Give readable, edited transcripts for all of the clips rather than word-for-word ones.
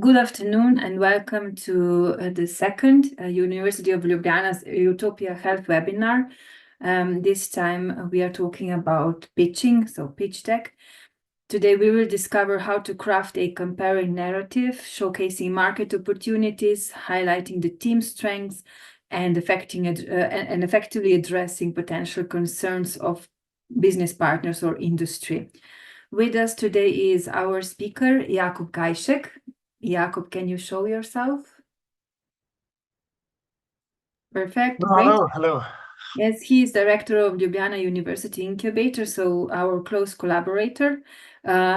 Good afternoon and welcome to the second University of Ljubljana's Utopia Health webinar. This time we are talking about pitching, so pitch deck. Today we will discover how to craft a compelling narrative, showcasing market opportunities, highlighting the team's strengths, and effectively addressing potential concerns of business partners or industry. With us today is our speaker, Jakub Gajšek. Jakub, can you show yourself? Perfect. Great. Hello. Yes, he is director of Ljubljana University Incubator, so our close collaborator.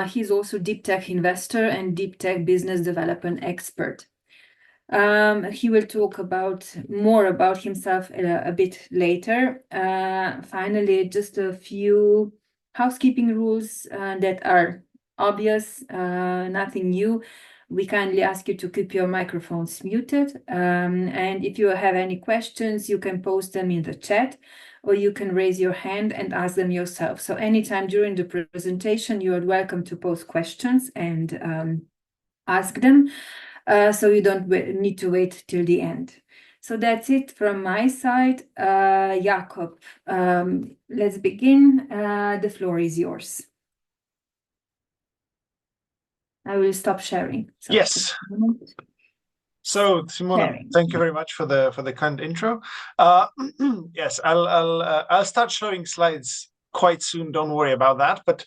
He's also deep tech investor and deep tech business development expert. He will talk more about himself a bit later. Finally, just a few housekeeping rules that are obvious, nothing new. We kindly ask you to keep your microphones muted. And if you have any questions, you can post them in the chat, or you can raise your hand and ask them yourself. So anytime during the presentation, you are welcome to post questions and ask them. So you don't need to wait till the end. So that's it from my side. Jakub, let's begin. The floor is yours. I will stop sharing. Yes. So, Simona, thank you very much for the kind intro. Yes, I'll start showing slides quite soon. Don't worry about that. But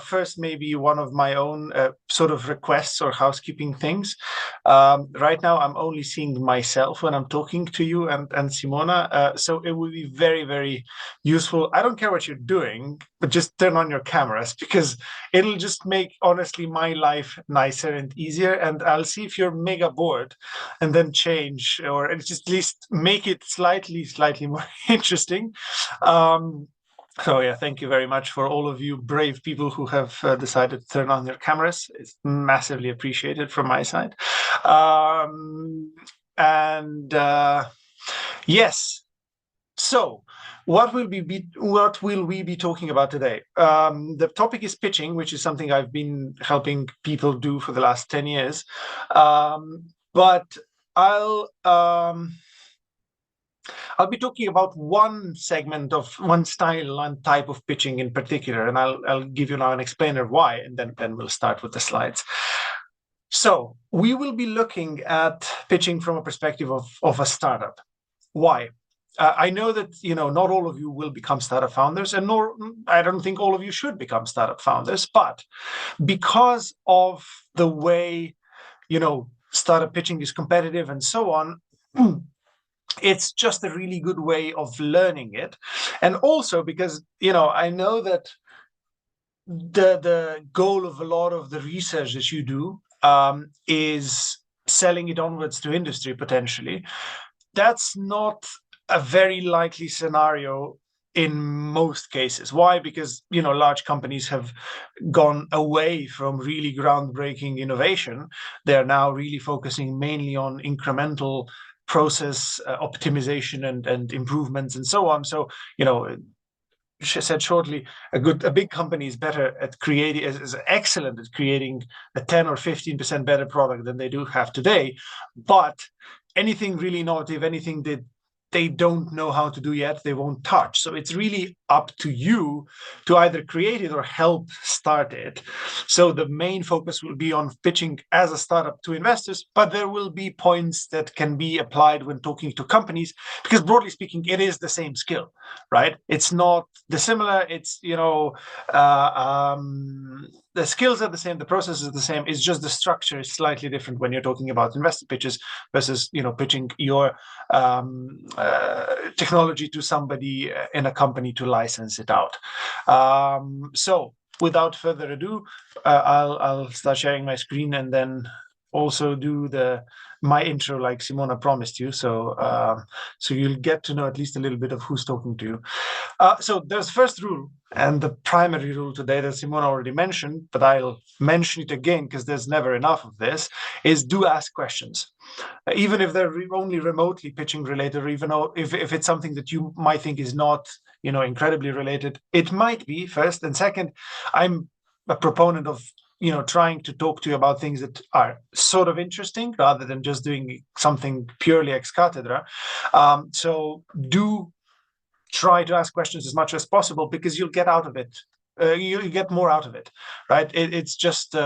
first, maybe one of my own sort of requests or housekeeping things. Right now, I'm only seeing myself when I'm talking to you and Simona. So it will be very, very useful. I don't care what you're doing, but just turn on your cameras because it'll just make, honestly, my life nicer and easier. And I'll see if you're mega bored and then change or just at least make it slightly more interesting. So yeah, thank you very much for all of you brave people who have decided to turn on their cameras. It's massively appreciated from my side. Yes. So what will we be talking about today? The topic is pitching, which is something I've been helping people do for the last 10 years. But I'll be talking about one segment of one style and type of pitching in particular, and I'll give you now an explainer why, and then we'll start with the slides. So we will be looking at pitching from a perspective of a startup. Why? I know that not all of you will become startup founders, and nor I don't think all of you should become startup founders, but because of the way startup pitching is competitive and so on. It's just a really good way of learning it. And also because, I know that the goal of a lot of the research that you do is selling it onwards to industry potentially. That's not a very likely scenario in most cases. Why? Because, large companies have gone away from really groundbreaking innovation. They're now really focusing mainly on incremental process optimization and improvements and so on. So, said shortly, a big company is better at creating, is excellent at creating a 10 or 15% better product than they do have today. But anything really innovative, anything that they don't know how to do yet, they won't touch. So it's really up to you to either create it or help start it. So the main focus will be on pitching as a startup to investors, but there will be points that can be applied when talking to companies, because broadly speaking, it is the same skill, right? It's not dissimilar. It's, the skills are the same, the process is the same. It's just the structure is slightly different when you're talking about investor pitches versus, pitching your technology to somebody in a company to license it out. So without further ado, I'll start sharing my screen and then also do my intro like Simona promised you. So you'll get to know at least a little bit of who's talking to you. So there's the first rule, and the primary rule today that Simona already mentioned, but I'll mention it again because there's never enough of this, is do ask questions. Even if they're only remotely pitching related, or even if it's something that you might think is not, incredibly related, it might be, first. And second, I'm a proponent of trying to talk to you about things that are sort of interesting rather than just doing something purely ex cathedra. So do try to ask questions as much as possible, because you'll get out of it. You get more out of it, right? It's just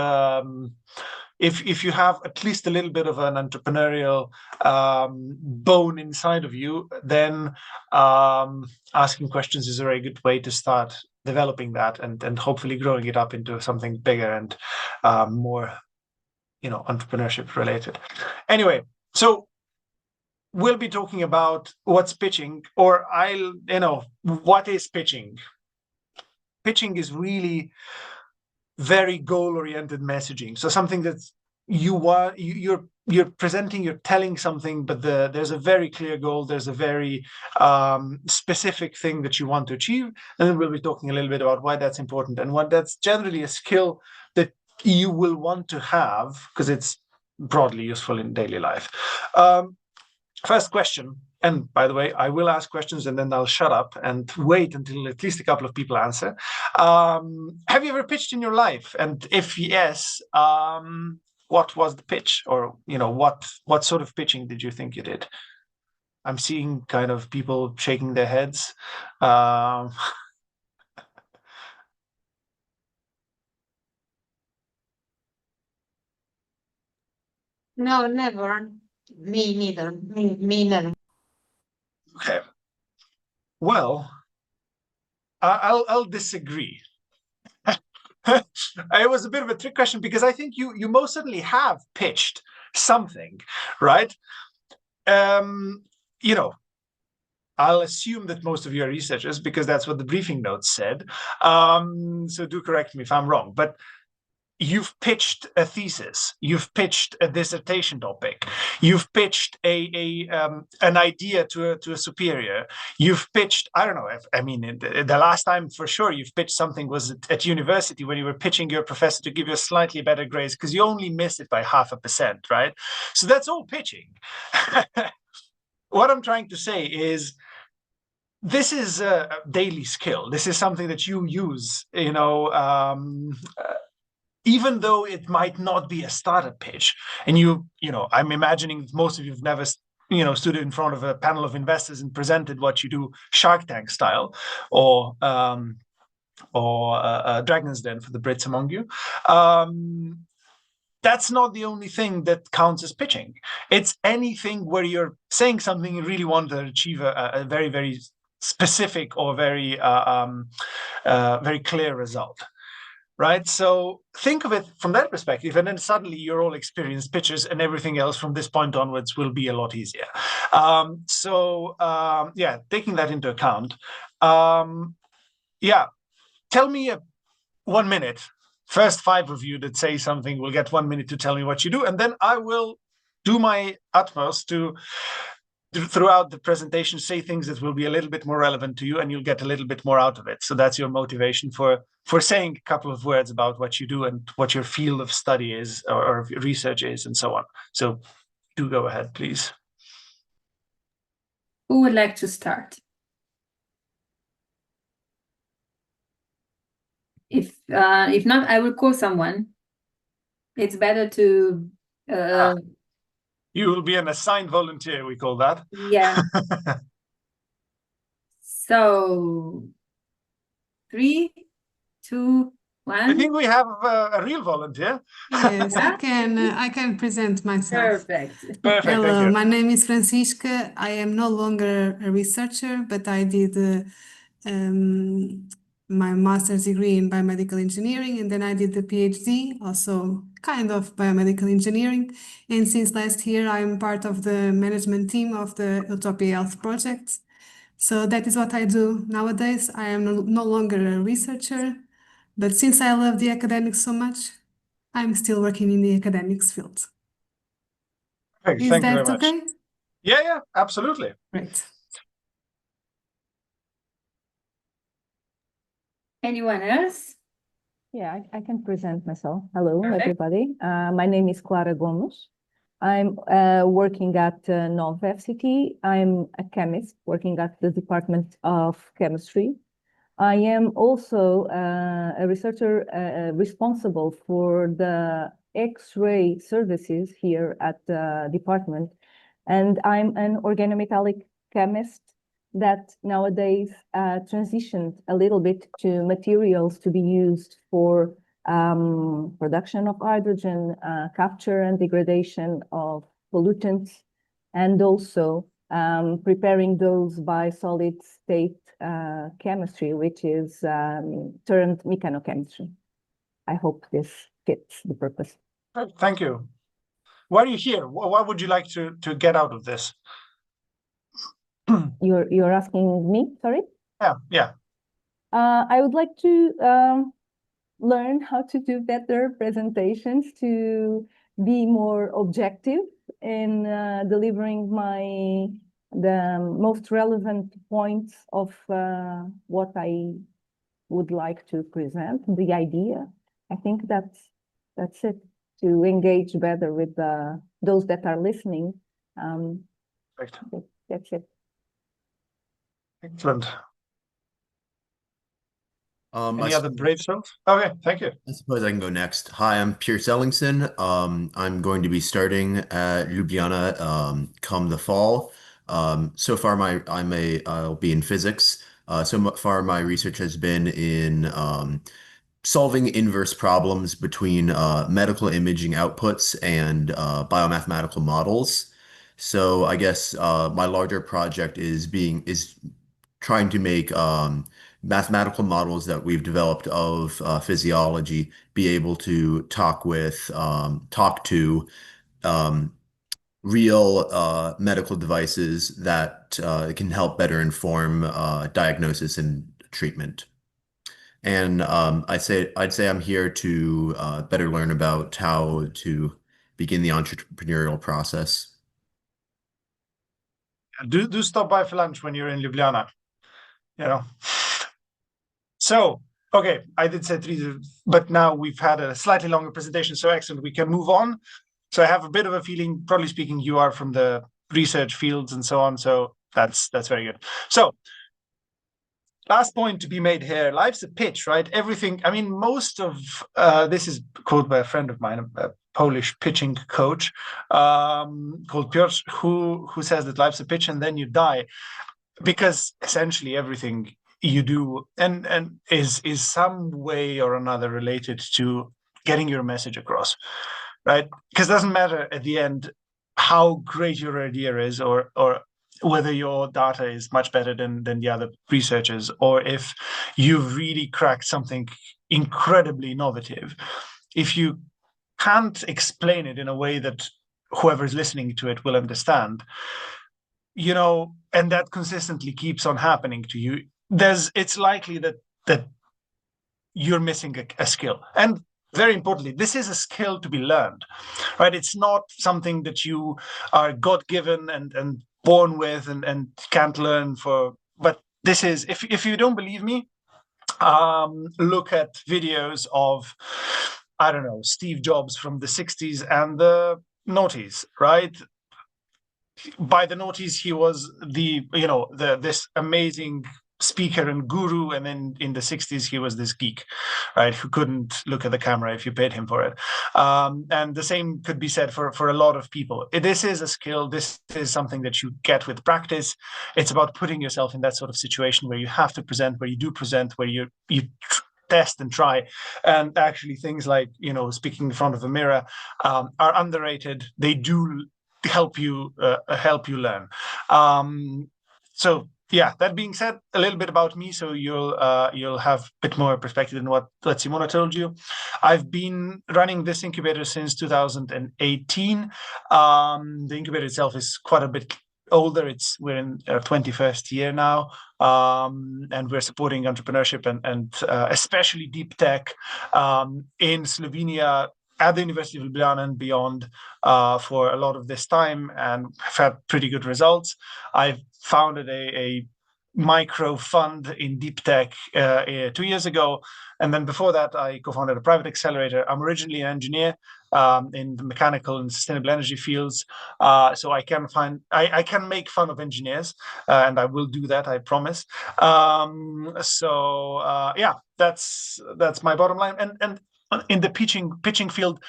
if you have at least a little bit of an entrepreneurial bone inside of you, then asking questions is a very good way to start developing that and hopefully growing it up into something bigger and more, entrepreneurship related. Anyway, so we'll be talking about what's pitching, or what is pitching. Pitching is really very goal-oriented messaging. So something that you're presenting, you're telling something, but there's a very clear goal, there's a very specific thing that you want to achieve. And then we'll be talking a little bit about why that's important and what that's generally a skill that you will want to have, because it's broadly useful in daily life. First question, and by the way, I will ask questions and then I'll shut up and wait until at least a couple of people answer. Have you ever pitched in your life? And if yes, what was the pitch? Or, what sort of pitching did you think you did? I'm seeing kind of people shaking their heads. No, never. Me neither. Me neither. Okay. Well, I'll disagree. It was a bit of a trick question, because I think you most certainly have pitched something, right? I'll assume that most of you are researchers, because that's what the briefing notes said. So do correct me if I'm wrong, but you've pitched a thesis, you've pitched a dissertation topic, you've pitched an idea to a superior, you've pitched, I don't know, the last time for sure you've pitched something was at university, when you were pitching your professor to give you a slightly better grades because you only missed it by 0.5%, right? So that's all pitching. What I'm trying to say is, this is a daily skill. This is something that you use, even though it might not be a startup pitch. And I'm imagining most of you have never, stood in front of a panel of investors and presented what you do Shark Tank style, or Dragon's Den for the Brits among you. That's not the only thing that counts as pitching. It's anything where you're saying something you really want to achieve a very, very specific or very, very clear result, right? So think of it from that perspective, and then suddenly you're all experienced pitchers, and everything else from this point onwards will be a lot easier. Taking that into account, tell me 1 minute. First 5 of you that say something will get 1 minute to tell me what you do, and then I will do my utmost to, throughout the presentation, say things that will be a little bit more relevant to you, and you'll get a little bit more out of it. So that's your motivation for saying a couple of words about what you do and what your field of study is, or research is, and so on. So do go ahead, please. Who would like to start? If not, I will call someone. It's better to. You will be an assigned volunteer, we call that. Yeah. So 3, 2, 1. I think we have a real volunteer. Yes, I can present myself. Perfect. Perfect. Hello, Thank you. my name is Francisca. I am no longer a researcher, but I did my master's degree in biomedical engineering, and then I did the PhD, also kind of biomedical engineering. And since last year, I'm part of the management team of the Utopia Health project. So that is what I do nowadays. I am no longer a researcher, but since I love the academics so much, I'm still working in the academics field. Thank Is you that very much. okay? Yeah, absolutely. Great. Anyone else? Yeah, I can present myself. Hello, Perfect. everybody. My name is Clara Gomes. I'm working at Nova FCT. I'm a chemist working at the Department of Chemistry. I am also a researcher responsible for the X-ray services here at the department. And I'm an organometallic chemist that nowadays transitioned a little bit to materials to be used for production of hydrogen, capture and degradation of pollutants, and also preparing those by solid state chemistry, which is termed mechanochemistry. I hope this fits the purpose. Thank you. Why are you here? What would you like to get out of this? You're asking me, sorry? Yeah. I would like to learn how to do better presentations, to be more objective in delivering the most relevant points of what I would like to present, the idea. I think that's it, to engage better with those that are listening. Perfect. That's it. Excellent. Any I other brave souls? Okay, thank you. suppose I can go next. Hi, I'm Pierce Ellingson. I'm going to be starting at Ljubljana come the fall. So far, I'll be in physics. So far, my research has been in solving inverse problems between medical imaging outputs and biomathematical models. So I guess my larger project is trying to make mathematical models that we've developed of physiology be able to talk to real medical devices that can help better inform diagnosis and treatment. And I'd say I'm here to better learn about how to begin the entrepreneurial process. Do stop by for lunch when you're in Ljubljana. So, okay, I did say 3, but now we've had a slightly longer presentation, so excellent. We can move on. So I have a bit of a feeling, broadly speaking, you are from the research fields and so on. So that's very good. So last point to be made here, life's a pitch, right? Everything, I mean, most of this is quoted by a friend of mine, a Polish pitching coach called Piotr, who says that life's a pitch and then you die, because essentially everything you do and is some way or another related to getting your message across, right? Because it doesn't matter at the end how great your idea is, or whether your data is much better than the other researchers, or if you've really cracked something incredibly innovative. If you can't explain it in a way that whoever's listening to it will understand, and that consistently keeps on happening to you, it's likely that you're missing a skill. And very importantly, this is a skill to be learned, right? It's not something that you are God-given and born with and can't learn but this is, if you don't believe me, look at videos of, I don't know, Steve Jobs from the 60s and the noughties, right? By the noughties, he was this amazing speaker and guru, and then in the 60s he was this geek, right, who couldn't look at the camera if you paid him for it. And the same could be said for a lot of people. This is a skill. This is something that you get with practice. It's about putting yourself in that sort of situation where you have to present, where you do present, where you test and try. And actually things like speaking in front of a mirror are underrated. They do help you learn. So yeah, that being said, a little bit about me, so you'll have a bit more perspective than what Simona told you. I've been running this incubator since 2018. The incubator itself is quite a bit older. We're in our 21st year now, and we're supporting entrepreneurship and especially deep tech in Slovenia, at the University of Ljubljana and beyond, for a lot of this time, and have had pretty good results. I've founded a micro fund in deep tech 2 years ago. And then before that, I co-founded a private accelerator. I'm originally an engineer in the mechanical and sustainable energy fields. So I can make fun of engineers, and I will do that, I promise. Yeah, that's my bottom line. And in the pitching field,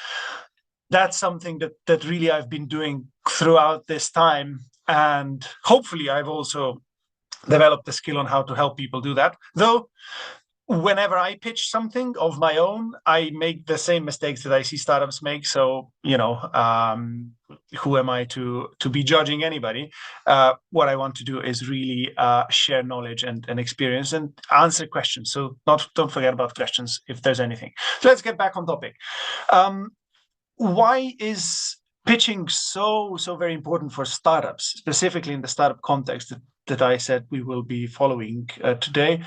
that's something that really I've been doing throughout this time. And hopefully I've also developed the skill on how to help people do that. Though whenever I pitch something of my own, I make the same mistakes that I see startups make. So, who am I to be judging anybody? What I want to do is really share knowledge and experience and answer questions. So don't forget about questions if there's anything. So let's get back on topic. Why is pitching so very important for startups, specifically in the startup context that I said we will be following today?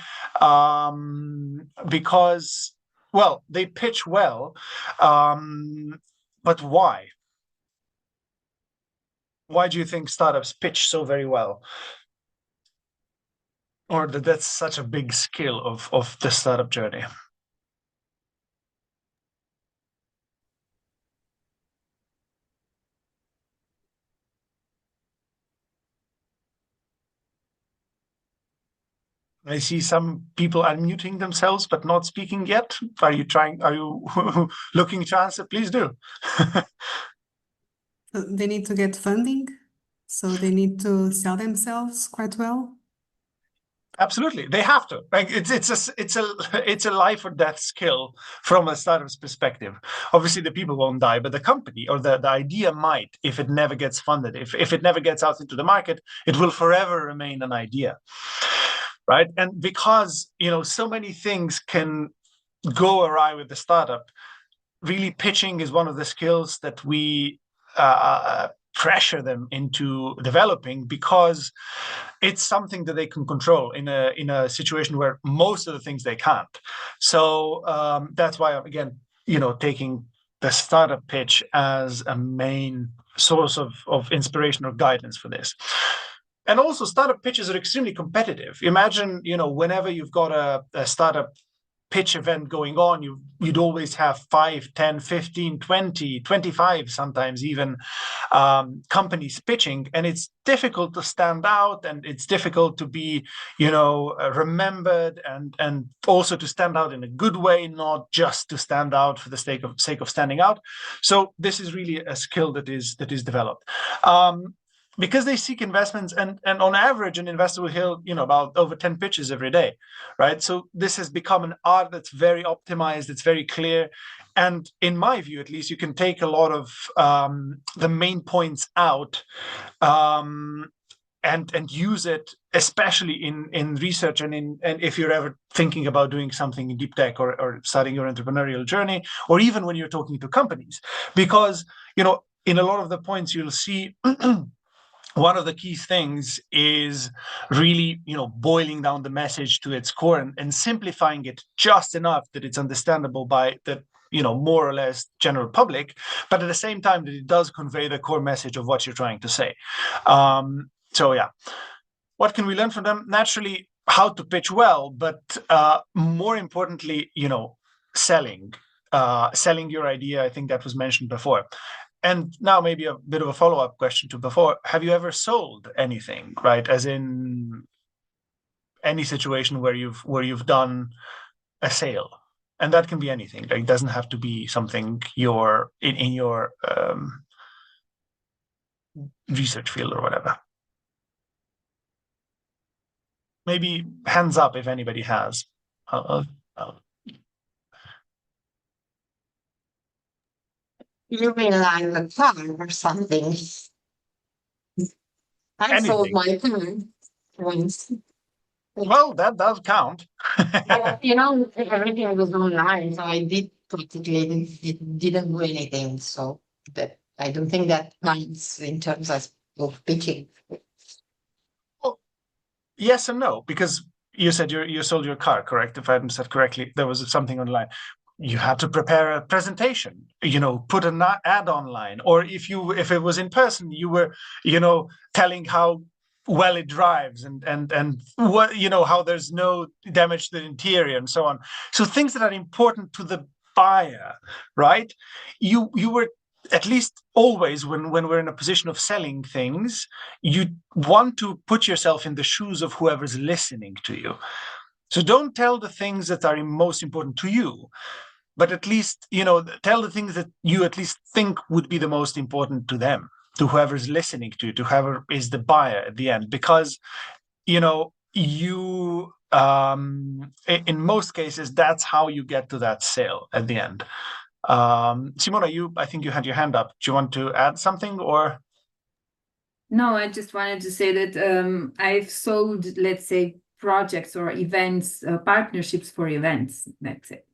Because, well, they pitch well, but why? Why do you think startups pitch so very well? Or that's such a big skill of the startup journey? I see some people unmuting themselves but not speaking yet. Are you looking to answer? Please do. They need to get funding, so they need to sell themselves quite well. Absolutely, they have to. Like it's a life or death skill from a startup's perspective. Obviously, the people won't die, but the company or the idea might if it never gets funded. If it never gets out into the market, it will forever remain an idea, right? And because so many things can go awry with the startup, really pitching is one of the skills that we pressure them into developing, because it's something that they can control in a situation where most of the things they can't. So that's why I'm, again, taking the startup pitch as a main source of inspiration or guidance for this. And also, startup pitches are extremely competitive. Imagine, whenever you've got a startup pitch event going on, you'd always have 5, 10, 15, 20, 25, sometimes even companies pitching, and it's difficult to stand out, and it's difficult to be remembered, and also to stand out in a good way, not just to stand out for the sake of standing out. So this is really a skill that is developed. Because they seek investments, and on average, an investor will hear about over 10 pitches every day, right? So this has become an art that's very optimized, it's very clear, and in my view, at least, you can take a lot of the main points out and use it, especially in research and if you're ever thinking about doing something in deep tech or starting your entrepreneurial journey, or even when you're talking to companies, because in a lot of the points you'll see. One of the key things is really, boiling down the message to its core and simplifying it just enough that it's understandable by the, more or less general public, but at the same time that it does convey the core message of what you're trying to say. So yeah, what can we learn from them? Naturally, how to pitch well, but more importantly, selling your idea. I think that was mentioned before. And now maybe a bit of a follow-up question to before. Have you ever sold anything, right? As in any situation where you've done a sale, and that can be anything. Like, it doesn't have to be something you're in your research field or whatever. Maybe hands up if anybody has. You mean like a car or something? I sold my car once. Well, that does count. But, everything was online, so I didn't do anything. So that I don't think that counts in terms of pitching. Well, yes and no, because you said you sold your car, correct? If I understood correctly, there was something online. You had to prepare a presentation, put an ad online, or if it was in person, you were, telling how well it drives, and what, you know, how there's no damage to the interior and so on. So things that are important to the buyer, right? You were, at least always when we're in a position of selling things, you want to put yourself in the shoes of whoever's listening to you. So don't tell the things that are most important to you, but at least, you know, tell the things that you at least think would be the most important to them, to whoever's listening to you, to whoever is the buyer at the end. Because, you know, you in most cases, that's how you get to that sale at the end. Simona, I think you had your hand up. Do you want to add something, or? No, I just wanted to say that I've sold, let's say, projects or events, partnerships for events. That's it.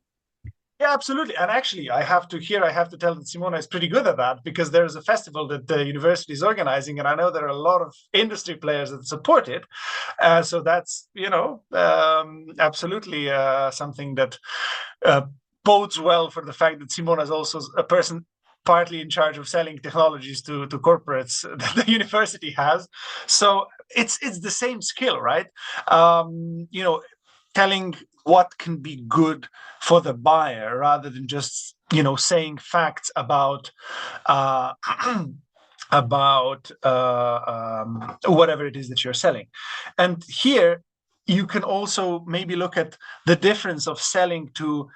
Yeah, absolutely. And actually, I have to tell that Simona is pretty good at that, because there's a festival that the university is organizing, and I know there are a lot of industry players that support it. So that's, you know, absolutely something that bodes well for the fact that Simona is also a person partly in charge of selling technologies to corporates that the university has. So it's the same skill, right? You know, telling what can be good for the buyer rather than just, you know, saying facts about whatever it is that you're selling. And here you can also maybe look at the difference of selling to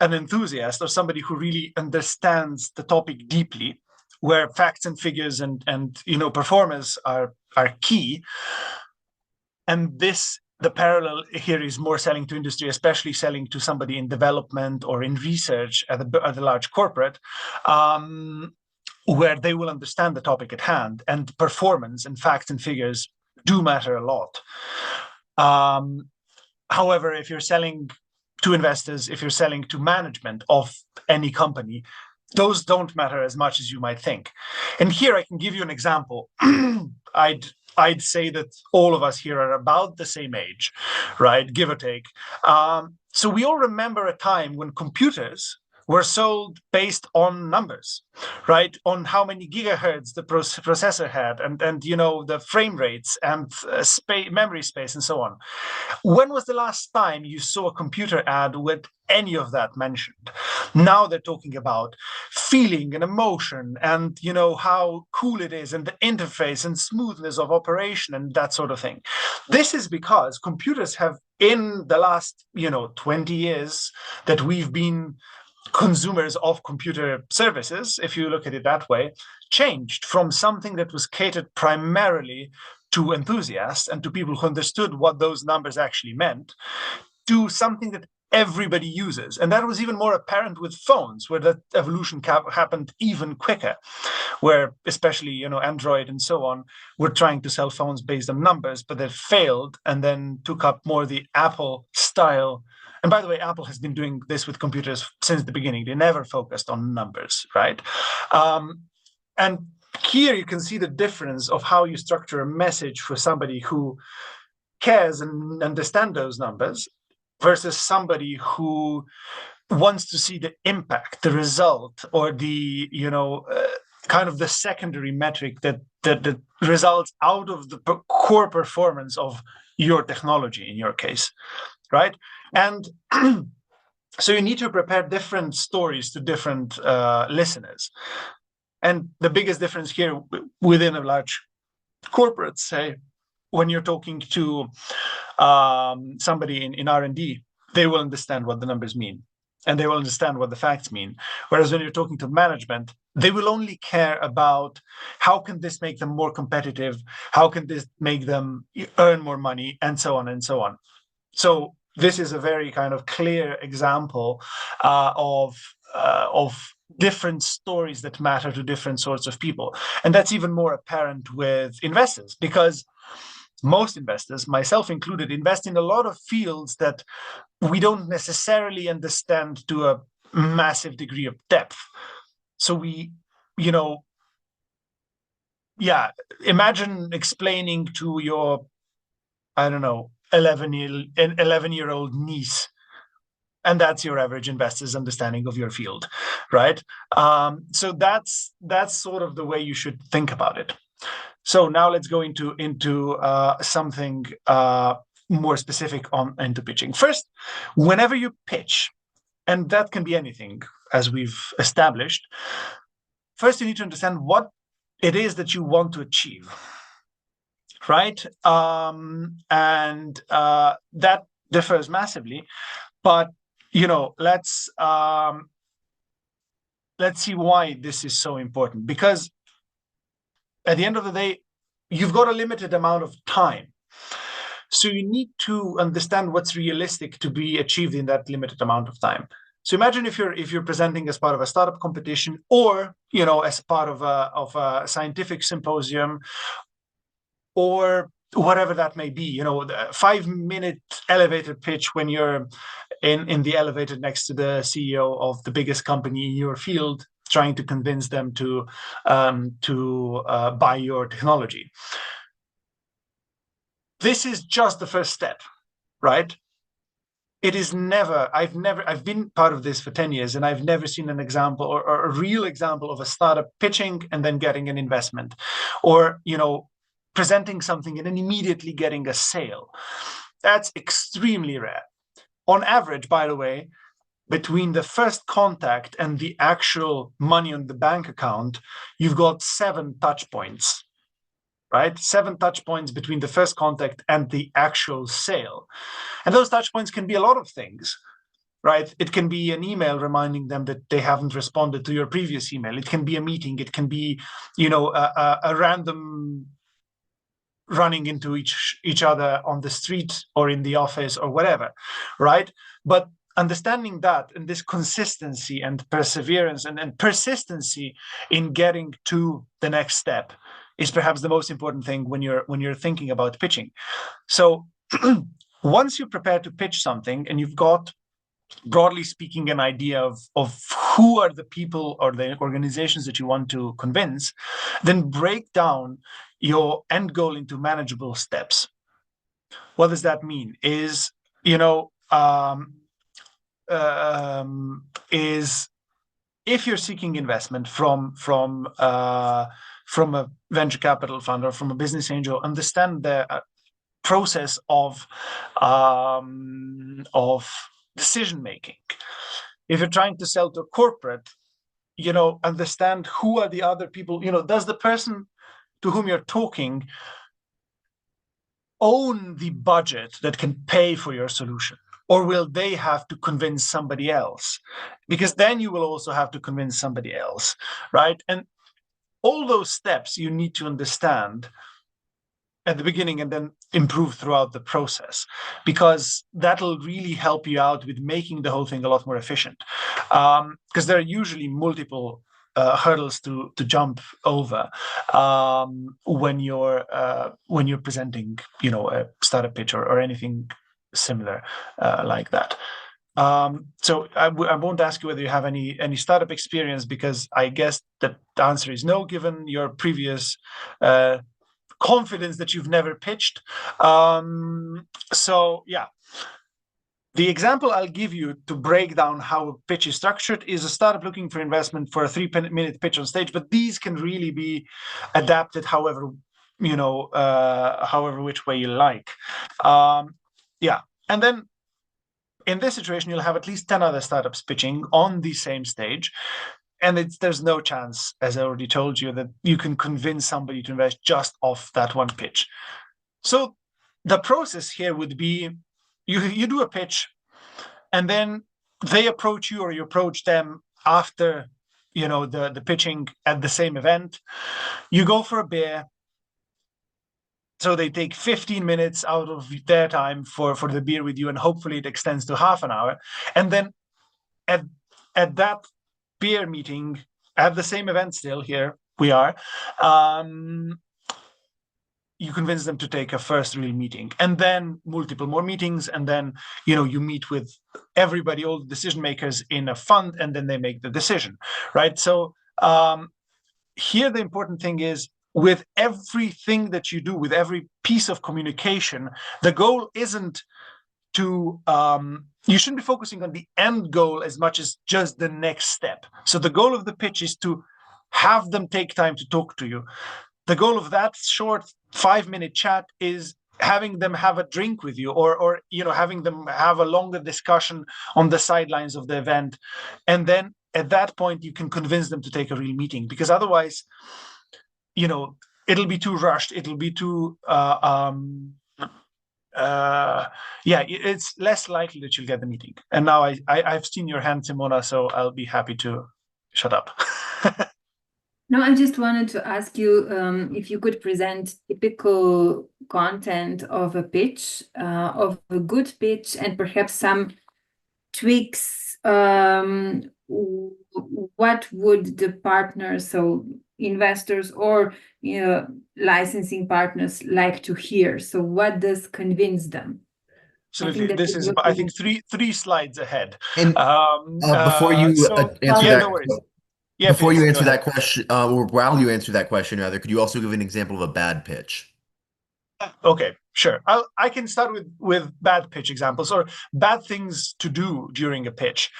an enthusiast or somebody who really understands the topic deeply, where facts and figures and you know, performance are key. And the parallel here is more selling to industry, especially selling to somebody in development or in research at a large corporate, where they will understand the topic at hand, and performance and facts and figures do matter a lot. However, if you're selling to investors, if you're selling to management of any company, those don't matter as much as you might think. And here I can give you an example. I'd say that all of us here are about the same age, right? Give or take. So we all remember a time when computers were sold based on numbers, right? On how many gigahertz the processor had, and you know, the frame rates and memory space and so on. When was the last time you saw a computer ad with any of that mentioned? Now they're talking about feeling and emotion, and you know, how cool it is, and the interface and smoothness of operation and that sort of thing. This is because computers have, in the last, you know, 20 years that we've been consumers of computer services, if you look at it that way, changed from something that was catered primarily to enthusiasts and to people who understood what those numbers actually meant, to something that everybody uses. And that was even more apparent with phones, where that evolution happened even quicker, where especially, you know, Android and so on were trying to sell phones based on numbers, but they failed and then took up more the Apple style. And by the way, Apple has been doing this with computers since the beginning. They never focused on numbers, right? And here you can see the difference of how you structure a message for somebody who cares and understands those numbers versus somebody who wants to see the impact, the result, or the, you know, kind of the secondary metric that results out of the core performance of your technology in your case, right? And so you need to prepare different stories to different listeners. And the biggest difference here within a large corporate, say, when you're talking to somebody in R&D, they will understand what the numbers mean, and they will understand what the facts mean. Whereas when you're talking to management, they will only care about how can this make them more competitive, how can this make them earn more money, and so on and so on. So this is a very kind of clear example of different stories that matter to different sorts of people. And that's even more apparent with investors, because most investors, myself included, invest in a lot of fields that we don't necessarily understand to a massive degree of depth. So we, you know, yeah, imagine explaining to your, I don't know, 11-year-old niece, and that's your average investor's understanding of your field, right? So that's sort of the way you should think about it. So now let's go into something more specific into pitching. First, whenever you pitch, and that can be anything, as we've established, first you need to understand what it is that you want to achieve, right? And that differs massively. But let's see why this is so important. Because at the end of the day, you've got a limited amount of time. So you need to understand what's realistic to be achieved in that limited amount of time. So imagine if you're presenting as part of a startup competition, or as part of a scientific symposium, or whatever that may be. The 5-minute elevator pitch when you're in the elevator next to the CEO of the biggest company in your field, trying to convince them to buy your technology. This is just the first step, right? It is never, I've been part of this for 10 years, and I've never seen an example or a real example of a startup pitching and then getting an investment, or, presenting something and then immediately getting a sale. That's extremely rare. On average, by the way, between the first contact and the actual money on the bank account, you've got 7 touch points. Right? 7 touch points between the first contact and the actual sale. And those touch points can be a lot of things, right? It can be an email reminding them that they haven't responded to your previous email. It can be a meeting. It can be, a random running into each other on the street or in the office or whatever, right? But understanding that, and this consistency and perseverance and persistency in getting to the next step is perhaps the most important thing when you're thinking about pitching. So once you're prepared to pitch something, and you've got, broadly speaking, an idea of who are the people or the organizations that you want to convince, then break down your end goal into manageable steps. What does that mean? Is if you're seeking investment from a venture capital fund or from a business angel, understand the process of decision making. If you're trying to sell to a corporate, understand who are the other people. Does the person to whom you're talking own the budget that can pay for your solution? Or will they have to convince somebody else? Because then you will also have to convince somebody else, right? And all those steps you need to understand at the beginning and then improve throughout the process, because that'll really help you out with making the whole thing a lot more efficient. Because there are usually multiple hurdles to jump over when you're presenting, a startup pitch or anything similar like that. So I won't ask you whether you have any startup experience, because I guess that the answer is no, given your previous confidence that you've never pitched. So yeah, the example I'll give you to break down how a pitch is structured is a startup looking for investment for a 3-minute pitch on stage, but these can really be adapted however which way you like. Yeah, and then in this situation, you'll have at least 10 other startups pitching on the same stage. And there's no chance, as I already told you, that you can convince somebody to invest just off that one pitch. So the process here would be, you do a pitch, and then they approach you or you approach them after the pitching at the same event. You go for a beer. So they take 15 minutes out of their time for the beer with you, and hopefully it extends to half an hour. And then at that beer meeting, at the same event still, here we are, you convince them to take a first real meeting, and then multiple more meetings, and then you meet with everybody, all the decision makers in a fund, and then they make the decision, right? So here the important thing is, with everything that you do, with every piece of communication, the goal isn't to you shouldn't be focusing on the end goal as much as just the next step. So the goal of the pitch is to have them take time to talk to you. the goal of that short 5-minute chat is having them have a drink with you, or having them have a longer discussion on the sidelines of the event, and then at that point you can convince them to take a real meeting, because otherwise it'll be too rushed, it'll be too it's less likely that you'll get the meeting. And now I've seen your hand, Simona, so I'll be happy to shut up. No, I just wanted to ask you if you could present typical content of a pitch, of a good pitch, and perhaps some tweaks. What would the partners, so investors or licensing partners, like to hear? So what does convince them? Absolutely. This is, I think, three slides ahead. And before you answer that, no worries. Yeah, before please, you go answer ahead. that question, or while you answer that question, rather, could you also give an example of a bad pitch? Okay, sure. I can start with bad pitch examples, or bad things to do during a pitch.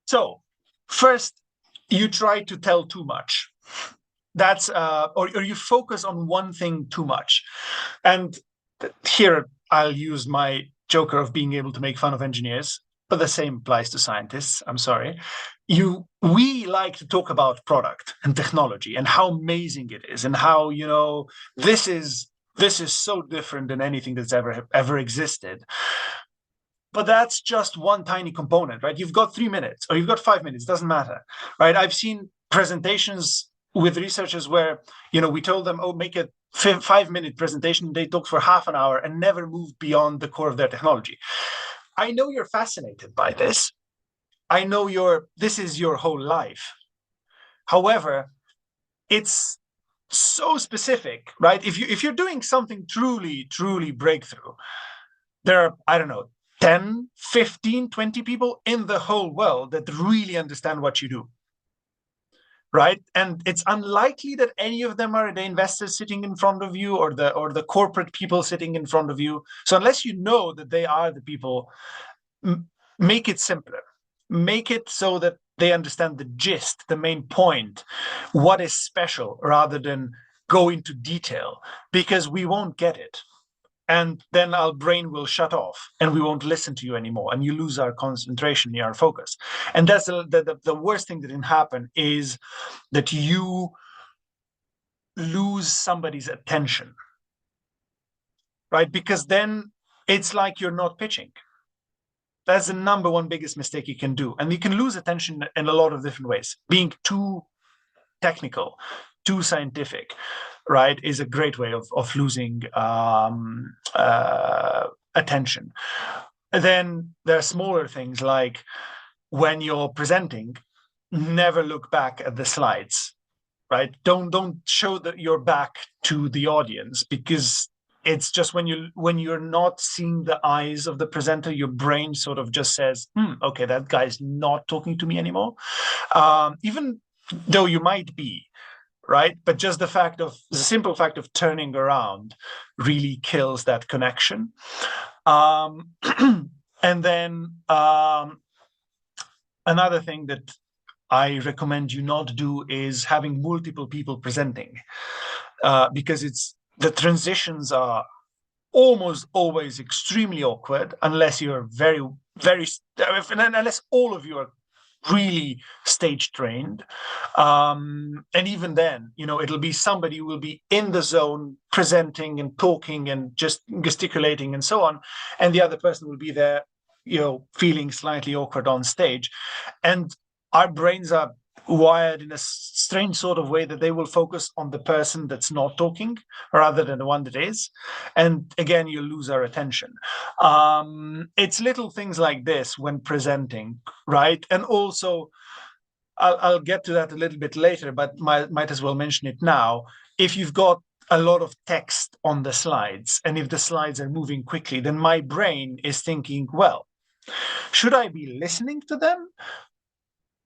So first, you try to tell too much. That's or you focus on one thing too much. And here I'll use my joker of being able to make fun of engineers, but the same applies to scientists. I'm sorry. We like to talk about product and technology and how amazing it is, and how this is so different than anything that's ever existed. But that's just one tiny component, right? You've got 3 minutes or you've got 5 minutes, doesn't matter, right? I've seen presentations with researchers where we told them, oh, make a 5-minute presentation. They talked for half an hour and never moved beyond the core of their technology. I know you're fascinated by this. I know this is your whole life. However, it's so specific, right? If you're doing something truly, truly breakthrough, there are, I don't know, 10, 15, 20 people in the whole world that really understand what you do. Right? And it's unlikely that any of them are the investors sitting in front of you, or the corporate people sitting in front of you. So unless you know that they are the people, make it simpler. Make it so that they understand the gist, the main point, what is special, rather than go into detail, because we won't get it. And then our brain will shut off and we won't listen to you anymore. And you lose our concentration, our focus. And that's the worst thing that can happen, is that you lose somebody's attention, right? Because then it's like you're not pitching. That's the number one biggest mistake you can do. And you can lose attention in a lot of different ways. Being too technical, too scientific, right, is a great way of losing attention. And then there are smaller things, like when you're presenting, never look back at the slides, right? Don't show your back to the audience, because it's just when you're not seeing the eyes of the presenter, your brain sort of just says, okay, that guy's not talking to me anymore. Even though you might be, right? But just the simple fact of turning around really kills that connection. And then another thing that I recommend you not do is having multiple people presenting, because the transitions are almost always extremely awkward, unless you're very, very, unless all of you are really stage trained. And even then, it'll be somebody who will be in the zone, presenting and talking and just gesticulating and so on. And the other person will be there, feeling slightly awkward on stage. And our brains are wired in a strange sort of way that they will focus on the person that's not talking rather than the one that is. And again, you lose our attention. It's little things like this when presenting, right? And also, I'll get to that a little bit later, but might as well mention it now. If you've got a lot of text on the slides, and if the slides are moving quickly, then my brain is thinking, well, should I be listening to them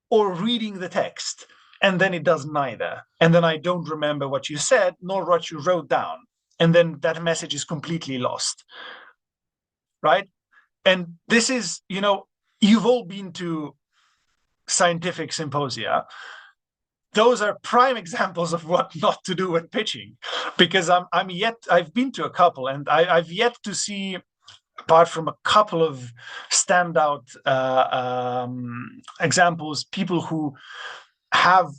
or reading the text? And then it does neither. And then I don't remember what you said, nor what you wrote down. And then that message is completely lost, right? And this is, you've all been to scientific symposia. those are prime examples of what not to do when pitching, because I've been to a couple, and I've yet to see, apart from a couple of standout examples, people who have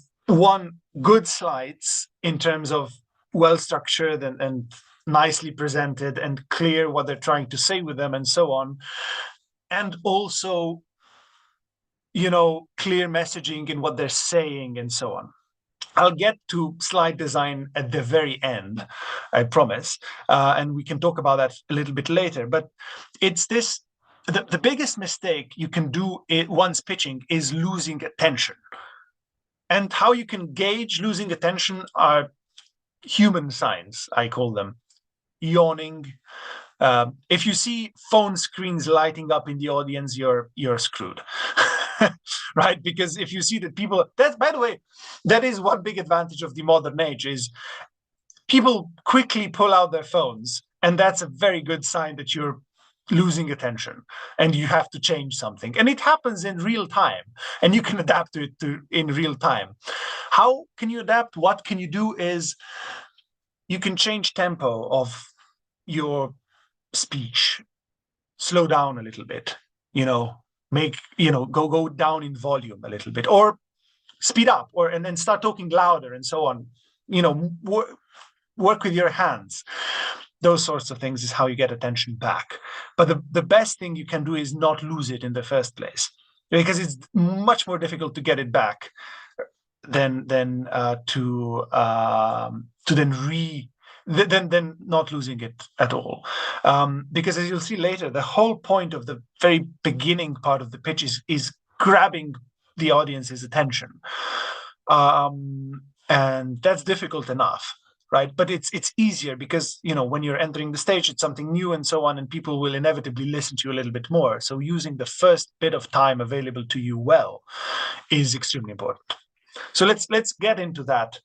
good slides in terms of well structured and nicely presented and clear what they're trying to say with them and so on, and also clear messaging in what they're saying and so on. I'll get to slide design at the very end, I promise, and we can talk about that a little bit later. But it's this: the biggest mistake you can do once pitching is losing attention. And how you can gauge losing attention are human signs, I call them. Yawning. If you see phone screens lighting up in the audience, you're screwed. Right? Because if you see that people, by the way, that is one big advantage of the modern age, is people quickly pull out their phones, and that's a very good sign that you're losing attention and you have to change something. And it happens in real time, and you can adapt to it in real time. How can you adapt? What can you do is you can change tempo of your speech, slow down a little bit, go down in volume a little bit, or speed up, and then start talking louder and so on. Work with your hands. Those sorts of things is how you get attention back. But the best thing you can do is not lose it in the first place, because it's much more difficult to get it back than not losing it at all. Because as you'll see later, the whole point of the very beginning part of the pitch is grabbing the audience's attention. And that's difficult enough, right? But it's easier because, when you're entering the stage, it's something new and so on, and people will inevitably listen to you a little bit more. So using the first bit of time available to you well is extremely important. So let's get into that.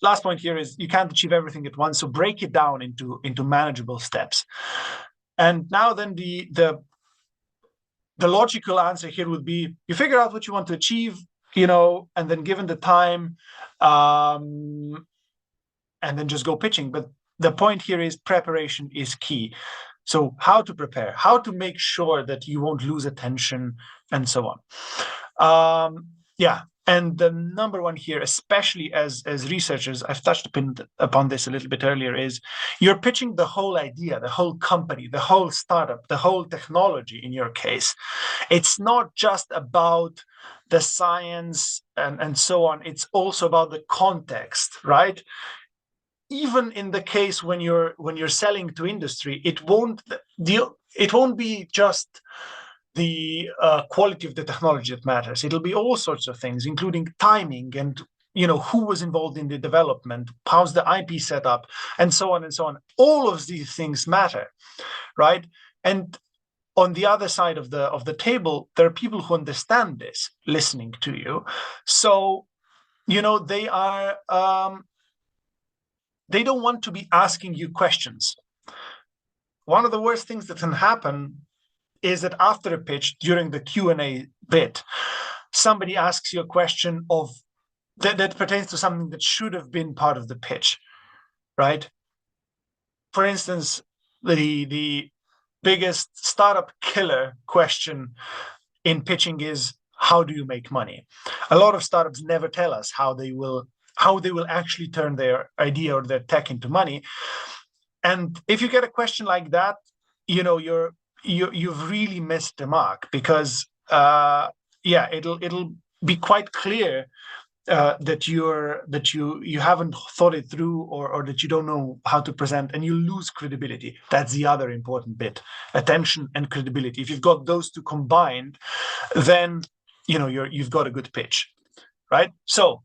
Last point here is you can't achieve everything at once, so break it down into manageable steps. And now then the logical answer here would be you figure out what you want to achieve, and then given the time, and then just go pitching. But the point here is preparation is key. So how to prepare, how to make sure that you won't lose attention, and so on. And the number one here, especially as researchers, I've touched upon this a little bit earlier, is you're pitching the whole idea, the whole company, the whole startup, the whole technology in your case. It's not just about the science and so on. It's also about the context, right? Even in the case when you're selling to industry, it won't be just the quality of the technology that matters. It'll be all sorts of things, including timing and who was involved in the development, how's the IP set up, and so on and so on. All of these things matter, right? And on the other side of the table, there are people who understand this listening to you. So they are they don't want to be asking you questions. One of the worst things that can happen is that after a pitch, during the Q&A bit, somebody asks you a question that pertains to something that should have been part of the pitch, right? For instance, the biggest startup killer question in pitching is, how do you make money? A lot of startups never tell us how they will actually turn their idea or their tech into money. And if you get a question like that, you've really missed the mark, because it'll be quite clear that you haven't thought it through, or that you don't know how to present, and you lose credibility. That's the other important bit: attention and credibility. If you've got those two combined, then you've got a good pitch, right? So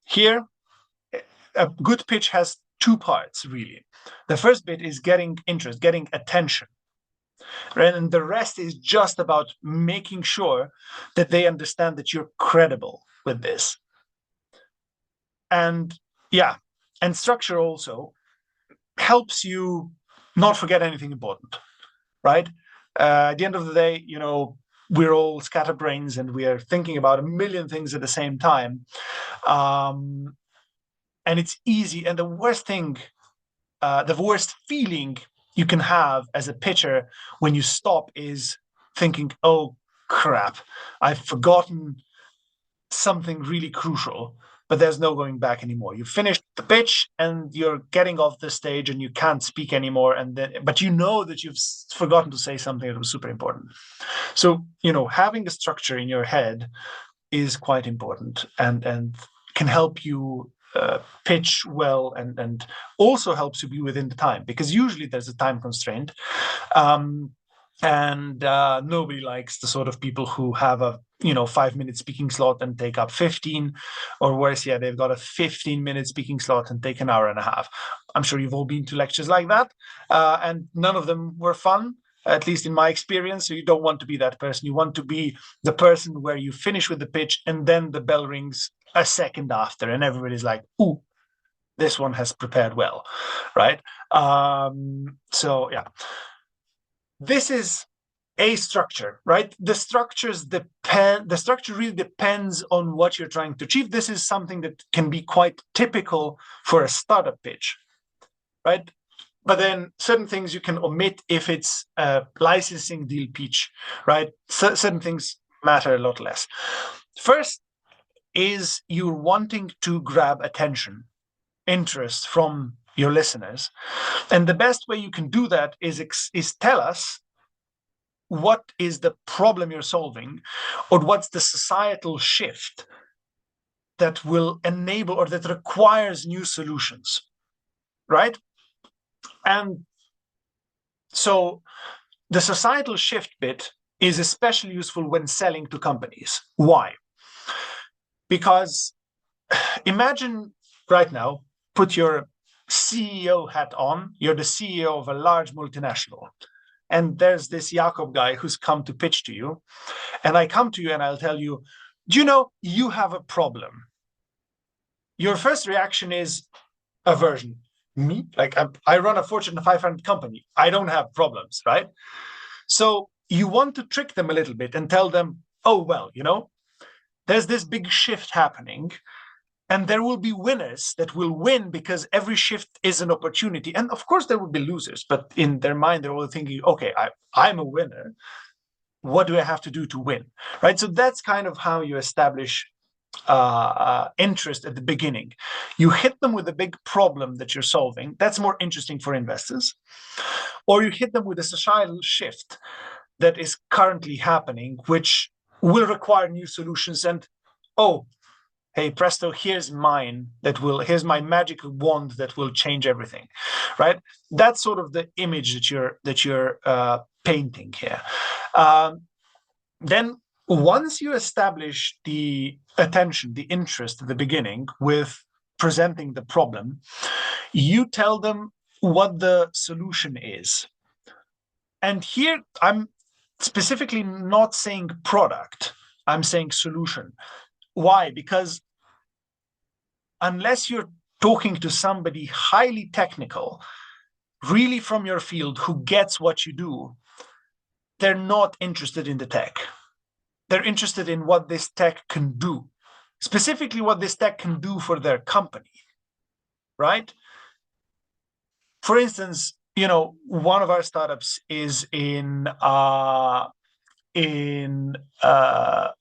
here, a good pitch has two parts, really. The first bit is getting interest, getting attention. And the rest is just about making sure that they understand that you're credible with this. And structure also helps you not forget anything important, right? At the end of the day, we're all scatterbrains and we are thinking about a million things at the same time. And it's easy. And the worst thing, the worst feeling you can have as a pitcher when you stop is thinking, oh crap, I've forgotten something really crucial, but there's no going back anymore. You finished the pitch and you're getting off the stage and you can't speak anymore. And then, but you know that you've forgotten to say something that was super important. So, having a structure in your head is quite important and can help you pitch well and also helps you be within the time, because usually there's a time constraint. And nobody likes the sort of people who have a 5-minute speaking slot and take up 15, or worse, they've got a 15-minute speaking slot and take an hour and a half. I'm sure you've all been to lectures like that, and none of them were fun, at least in my experience. So you don't want to be that person. You want to be the person where you finish with the pitch and then the bell rings a second after and everybody's like, ooh, this one has prepared well, right? So yeah, this is a structure, right? The structure really depends on what you're trying to achieve. This is something that can be quite typical for a startup pitch, right? But then certain things you can omit if it's a licensing deal pitch, right? Certain things matter a lot less. First is you're wanting to grab attention, interest from your listeners. And the best way you can do that is tell us what is the problem you're solving, or what's the societal shift that will enable or that requires new solutions, right? And so the societal shift bit is especially useful when selling to companies. Why? Because imagine right now, put your CEO hat on, you're the CEO of a large multinational. And there's this Jakob guy who's come to pitch to you. And I come to you and I'll tell you, do you know you have a problem? Your first reaction is aversion. Me? Like I run a Fortune 500 company. I don't have problems, right? So you want to trick them a little bit and tell them, oh, well, there's this big shift happening. And there will be winners that will win because every shift is an opportunity. And of course, there will be losers, but in their mind, they're all thinking, okay, I'm a winner. What do I have to do to win? Right? So that's kind of how you establish interest at the beginning. You hit them with a big problem that you're solving. That's more interesting for investors. Or you hit them with a societal shift that is currently happening, which will require new solutions. And, oh, hey, presto, here's my magic wand that will change everything, right? That's sort of the image that you're painting here. Then once you establish the attention, the interest at the beginning with presenting the problem, you tell them what the solution is. And here I'm specifically not saying product, I'm saying solution. Why? Because unless you're talking to somebody highly technical, really from your field, who gets what you do, they're not interested in the tech. They're interested in what this tech can do, specifically what this tech can do for their company, right? For instance, one of our startups is in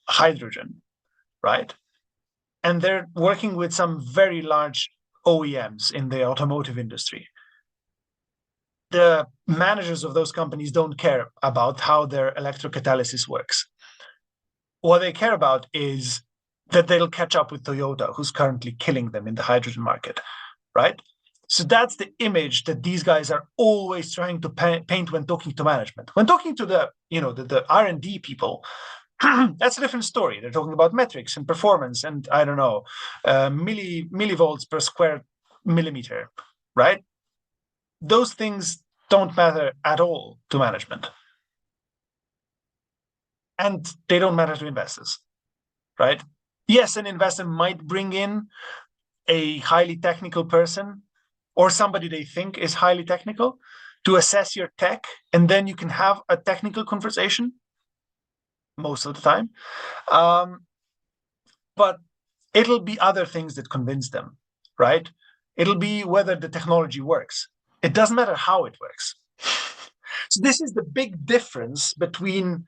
hydrogen, right? And they're working with some very large OEMs in the automotive industry. The managers of those companies don't care about how their electrocatalysis works. What they care about is that they'll catch up with Toyota, who's currently killing them in the hydrogen market, right? So that's the image that these guys are always trying to paint when talking to management. When talking to the R&D people, that's a different story. They're talking about metrics and performance and, I don't know, millivolts per square millimeter, right? Those things don't matter at all to management. And they don't matter to investors, right? Yes, an investor might bring in a highly technical person or somebody they think is highly technical to assess your tech, and then you can have a technical conversation. most of the time. But it'll be other things that convince them, right? It'll be whether the technology works. It doesn't matter how it works. So this is the big difference between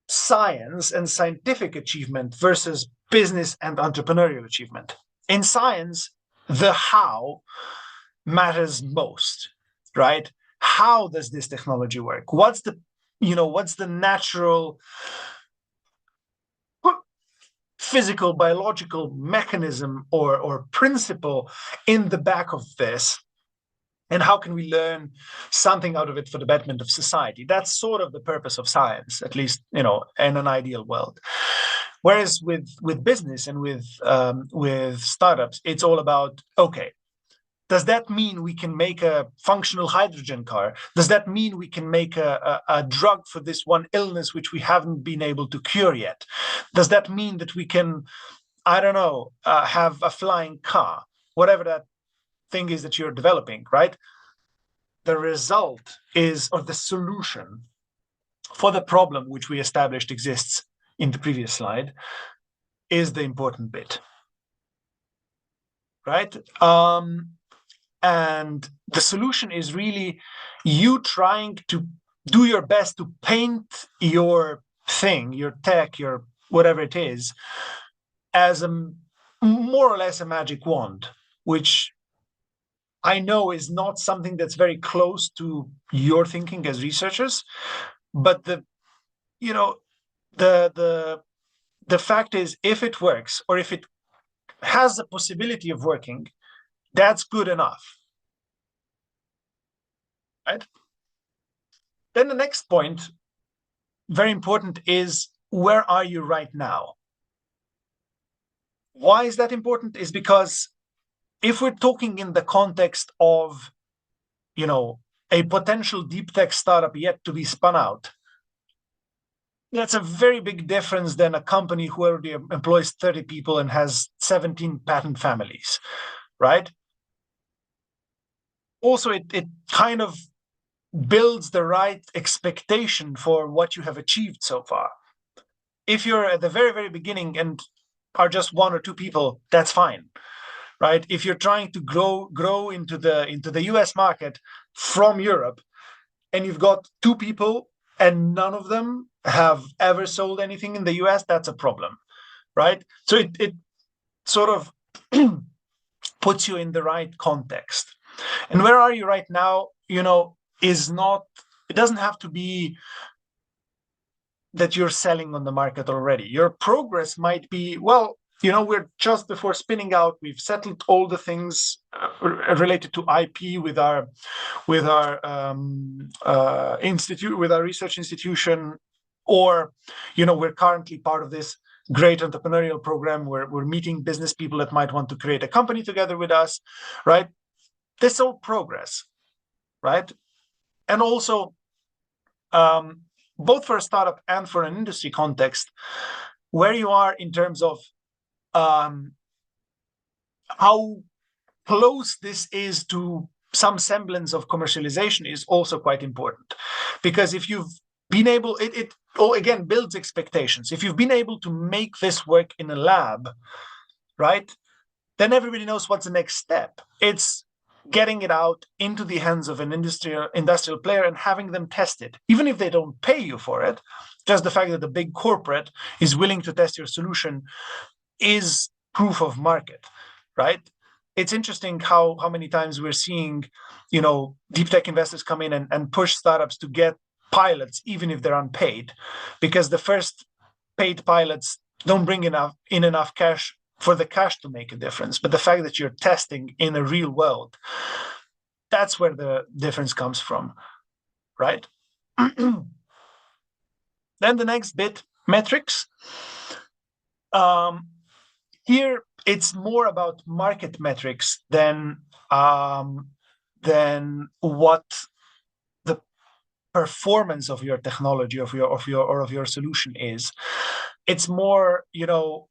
science and scientific achievement versus business and entrepreneurial achievement. In science, the how matters most, right? How does this technology work? What's the natural physical, biological mechanism or principle in the back of this? And how can we learn something out of it for the betterment of society? That's sort of the purpose of science, at least, in an ideal world. Whereas with business and with startups, it's all about, okay, does that mean we can make a functional hydrogen car? Does that mean we can make a drug for this one illness which we haven't been able to cure yet? Does that mean that we can, I don't know, have a flying car? Whatever that thing is that you're developing, right? The result is, or the solution for the problem which we established exists in the previous slide, is the important bit, right? And the solution is really you trying to do your best to paint your thing, your tech, your whatever it is, as a more or less a magic wand, which I know is not something that's very close to your thinking as researchers, but the fact is, if it works or if it has the possibility of working, that's good enough, right? Then the next point, very important, is where are you right now? Why is that important? Is because if we're talking in the context of, a potential deep tech startup yet to be spun out, that's a very big difference than a company who already employs 30 people and has 17 patent families, right? Also, it kind of builds the right expectation for what you have achieved so far. If you're at the very, very beginning and are just one or two people, that's fine, right? If you're trying to grow into the US market from Europe, and you've got two people and none of them have ever sold anything in the US, that's a problem, right? So it sort of puts you in the right context. And where are you right now, is not, it doesn't have to be that you're selling on the market already. Your progress might be, well, we're just before spinning out. We've settled all the things related to IP with our institute, with our research institution, or we're currently part of this great entrepreneurial program where we're meeting business people that might want to create a company together with us, right? This is all progress, right? And also, both for a startup and for an industry context, where you are in terms of how close this is to some semblance of commercialization is also quite important. Because if you've been able, it again builds expectations. If you've been able to make this work in a lab, right, then everybody knows what's the next step. It's getting it out into the hands of an industrial player and having them test it. Even if they don't pay you for it, just the fact that the big corporate is willing to test your solution is proof of market, right? It's interesting how many times we're seeing, deep tech investors come in and push startups to get pilots, even if they're unpaid, because the first paid pilots don't bring enough cash for the cash to make a difference. But the fact that you're testing in a real world, that's where the difference comes from, right? Then the next bit, metrics. Here, it's more about market metrics than what the performance of your technology, of your solution is. It's more,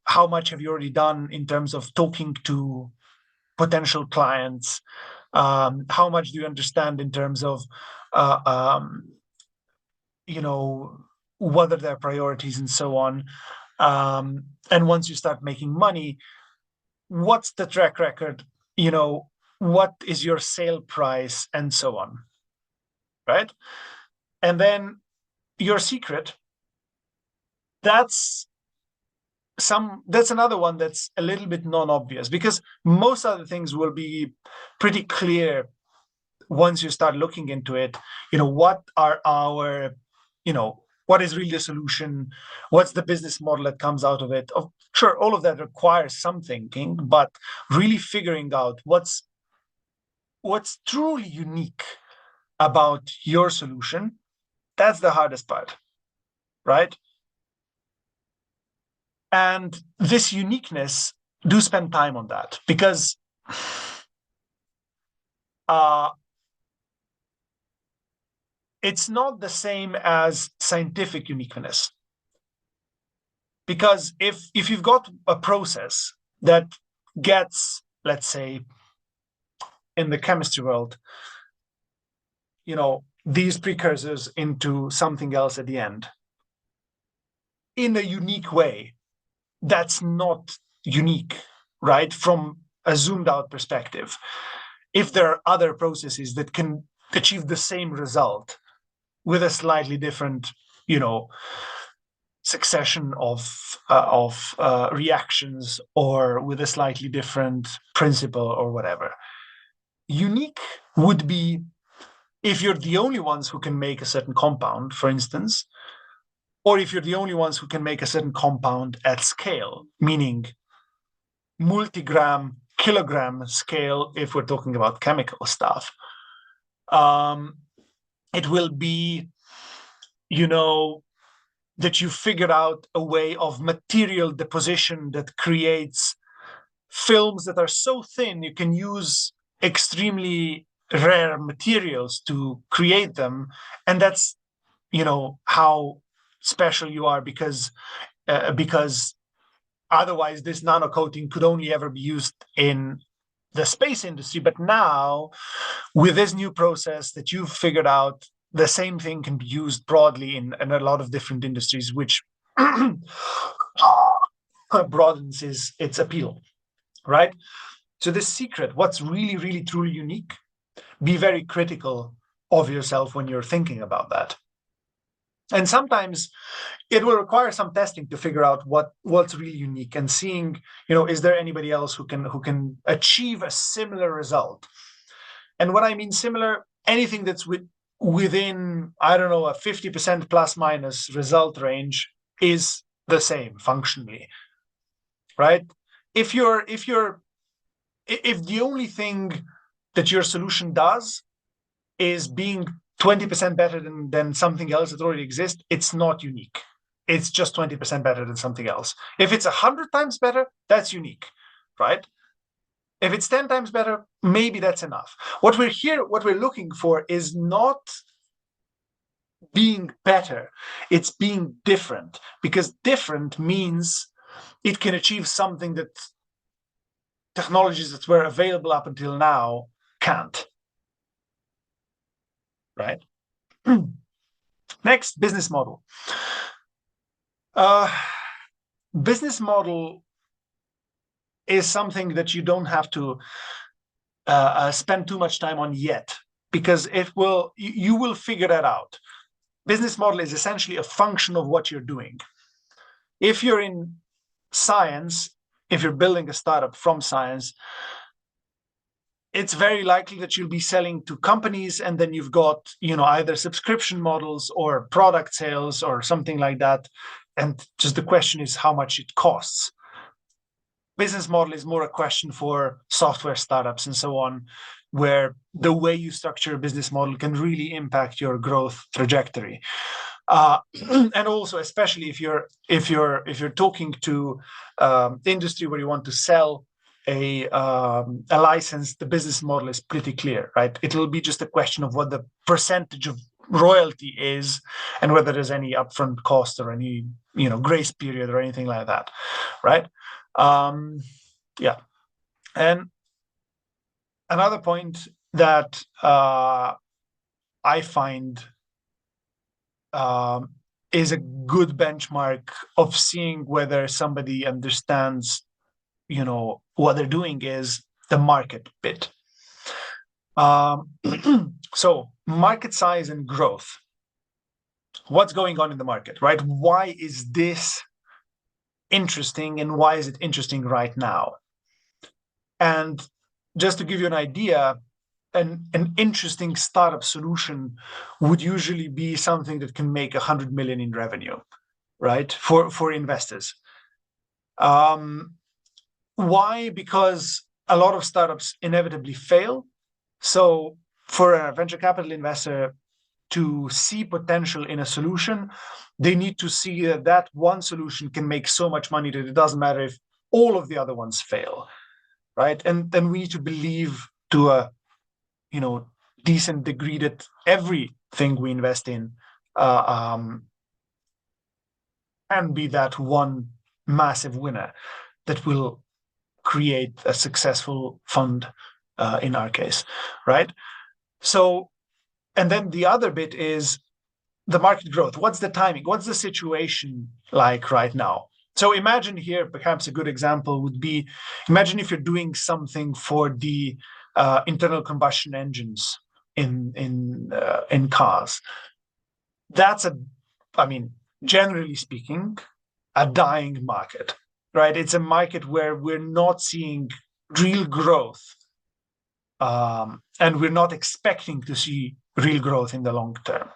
how much have you already done in terms of talking to potential clients? How much do you understand in terms of, what are their priorities and so on. And once you start making money, what's the track record? What is your sale price and so on, right? And then your secret, that's another one that's a little bit non-obvious, because most other things will be pretty clear once you start looking into it. What are our, what is really the solution? What's the business model that comes out of it? Sure, all of that requires some thinking, but really figuring out what's truly unique about your solution, that's the hardest part, right? And this uniqueness, do spend time on that, because it's not the same as scientific uniqueness. Because if you've got a process that gets, let's say, in the chemistry world, these precursors into something else at the end, in a unique way, that's not unique, right? From a zoomed out perspective. If there are other processes that can achieve the same result with a slightly different, succession of reactions, or with a slightly different principle or whatever. Unique would be if you're the only ones who can make a certain compound, for instance, or if you're the only ones who can make a certain compound at scale, meaning multigram, kilogram scale, if we're talking about chemical stuff. It will be, that you figured out a way of material deposition that creates films that are so thin you can use extremely rare materials to create them. And that's, how special you are, because otherwise this nano coating could only ever be used in the space industry. But now, with this new process that you've figured out, the same thing can be used broadly in a lot of different industries, which broadens its appeal, right? So this secret, what's really, really, truly unique, be very critical of yourself when you're thinking about that. And sometimes it will require some testing to figure out what's really unique, and seeing, is there anybody else who can achieve a similar result? And when I mean similar, anything that's within, I don't know, a 50% plus minus result range is the same functionally, right? If the only thing that your solution does is being 20% better than something else that already exists, it's not unique. It's just 20% better than something else. If it's 100 times better, that's unique, right? If it's 10 times better, maybe that's enough. What we're looking for is not being better, it's being different, because different means it can achieve something that technologies that were available up until now can't, right? Next, business model. Business model is something that you don't have to spend too much time on yet, because you will figure that out. Business model is essentially a function of what you're doing. If you're in science, if you're building a startup from science, it's very likely that you'll be selling to companies, and then you've got, either subscription models or product sales or something like that. And just the question is how much it costs. Business model is more a question for software startups and so on, where the way you structure a business model can really impact your growth trajectory. And also, especially if you're talking to the industry where you want to sell a license, the business model is pretty clear, right? It will be just a question of what the percentage of royalty is, and whether there's any upfront cost or any grace period or anything like that, right? Yeah. And another point that I find is a good benchmark of seeing whether somebody understands, what they're doing is the market bit. So market size and growth. What's going on in the market, right? Why is this interesting, and why is it interesting right now? And just to give you an idea, an interesting startup solution would usually be something that can make 100 million in revenue, right? For investors. Why? Because a lot of startups inevitably fail. So for a venture capital investor to see potential in a solution, they need to see that one solution can make so much money that it doesn't matter if all of the other ones fail, right? And then we need to believe to a decent degree that everything we invest in can be that one massive winner that will create a successful fund, in our case, right? So, and then the other bit is the market growth. What's the timing? What's the situation like right now? So imagine here, perhaps a good example would be, imagine if you're doing something for the internal combustion engines in cars. That's generally speaking, a dying market, right? It's a market where we're not seeing real growth, and we're not expecting to see real growth in the long term.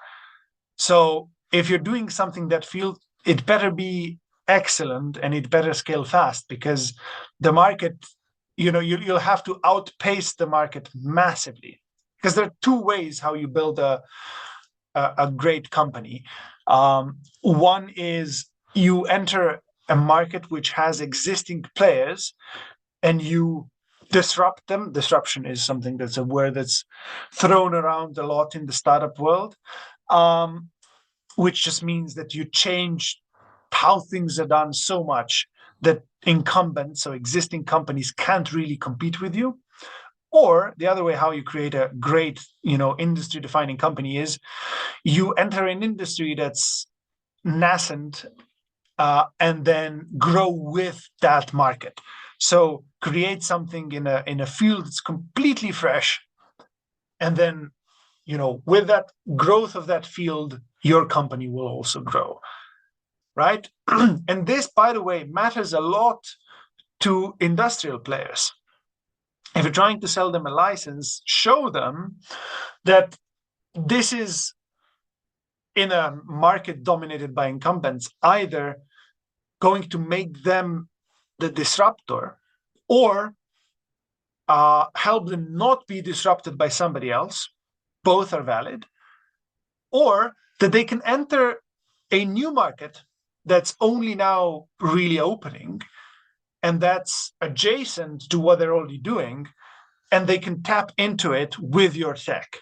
So if you're doing something that field, it better be excellent and it better scale fast, because the market, you'll have to outpace the market massively. Because there are two ways how you build a great company. One is you enter a market which has existing players and you disrupt them. Disruption is something that's a word that's thrown around a lot in the startup world, which just means that you change how things are done so much that incumbents, so existing companies, can't really compete with you. Or the other way, how you create a great, industry-defining company is you enter an industry that's nascent, and then grow with that market. So create something in a field that's completely fresh, and then, with that growth of that field, your company will also grow, right? And this, by the way, matters a lot to industrial players. If you're trying to sell them a license, show them that this is, in a market dominated by incumbents, either going to make them the disruptor or help them not be disrupted by somebody else. Both are valid. Or that they can enter a new market that's only now really opening, and that's adjacent to what they're already doing, and they can tap into it with your tech.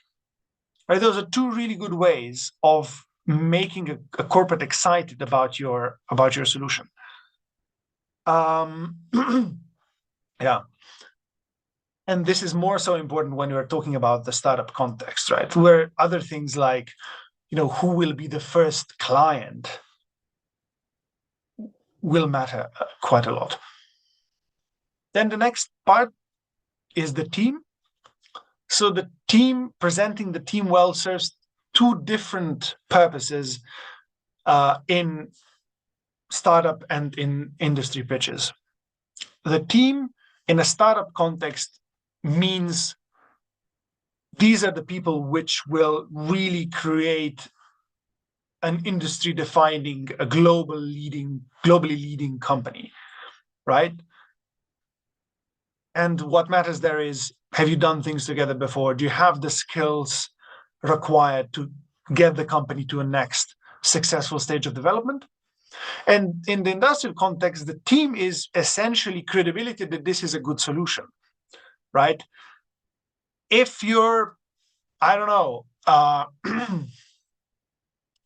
Right? Those are two really good ways of making a corporate excited about your solution. Yeah. And this is more so important when we're talking about the startup context, right? Where other things like, who will be the first client will matter quite a lot. Then the next part is the team. So the team, presenting the team well, serves two different purposes in startup and in industry pitches. The team in a startup context means these are the people which will really create an industry defining, a globally leading company, right? And what matters there is, have you done things together before? Do you have the skills required to get the company to a next successful stage of development? And in the industrial context, the team is essentially credibility that this is a good solution, right? If you're, I don't know,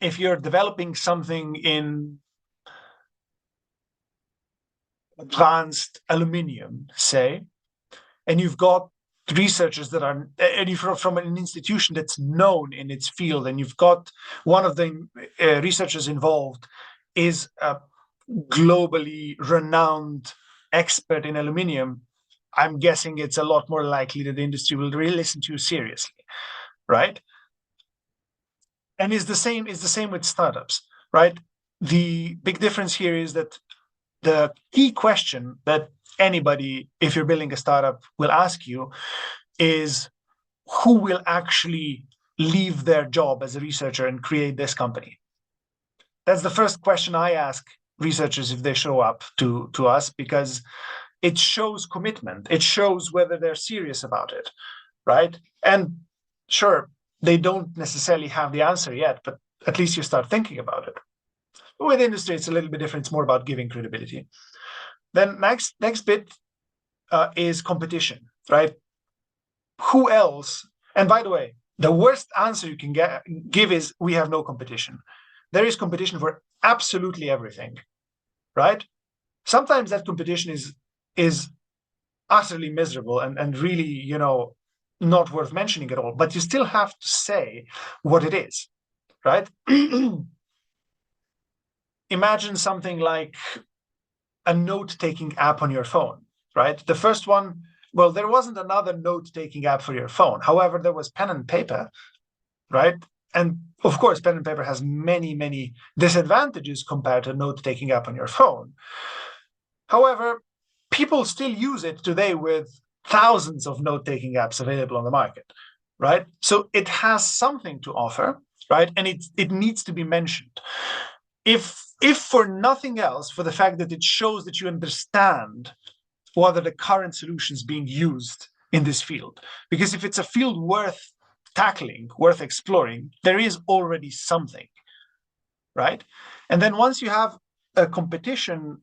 if you're developing something in advanced aluminium, say, and you've got researchers that are, and if you're from an institution that's known in its field, and you've got one of the researchers involved is a globally renowned expert in aluminium, I'm guessing it's a lot more likely that the industry will really listen to you seriously, right? And it's the same with startups, right? The big difference here is that the key question that anybody, if you're building a startup, will ask you is who will actually leave their job as a researcher and create this company? That's the first question I ask researchers if they show up to us, because it shows commitment. It shows whether they're serious about it, right? And sure, they don't necessarily have the answer yet, but at least you start thinking about it. With industry, it's a little bit different. It's more about giving credibility. Then next bit is competition, right? Who else? And by the way, the worst answer you can give is we have no competition. There is competition for absolutely everything, right? Sometimes that competition is utterly miserable and really, you know, not worth mentioning at all. But you still have to say what it is, right? Imagine something like a note-taking app on your phone, right? The first one, well, there wasn't another note-taking app for your phone. However, there was pen and paper, right? And of course, pen and paper has many, many disadvantages compared to a note-taking app on your phone. However, people still use it today with thousands of note-taking apps available on the market, right? So it has something to offer, right? And it needs to be mentioned. If for nothing else, for the fact that it shows that you understand what are the current solutions being used in this field. Because if it's a field worth tackling, worth exploring, there is already something, right? And then once you have a competition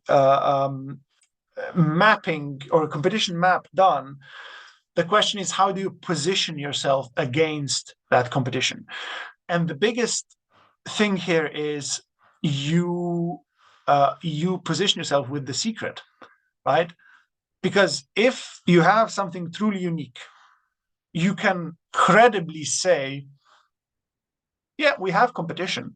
mapping or a competition map done, the question is, how do you position yourself against that competition? And the biggest thing here is you position yourself with the secret, right? Because if you have something truly unique, you can credibly say, yeah, we have competition,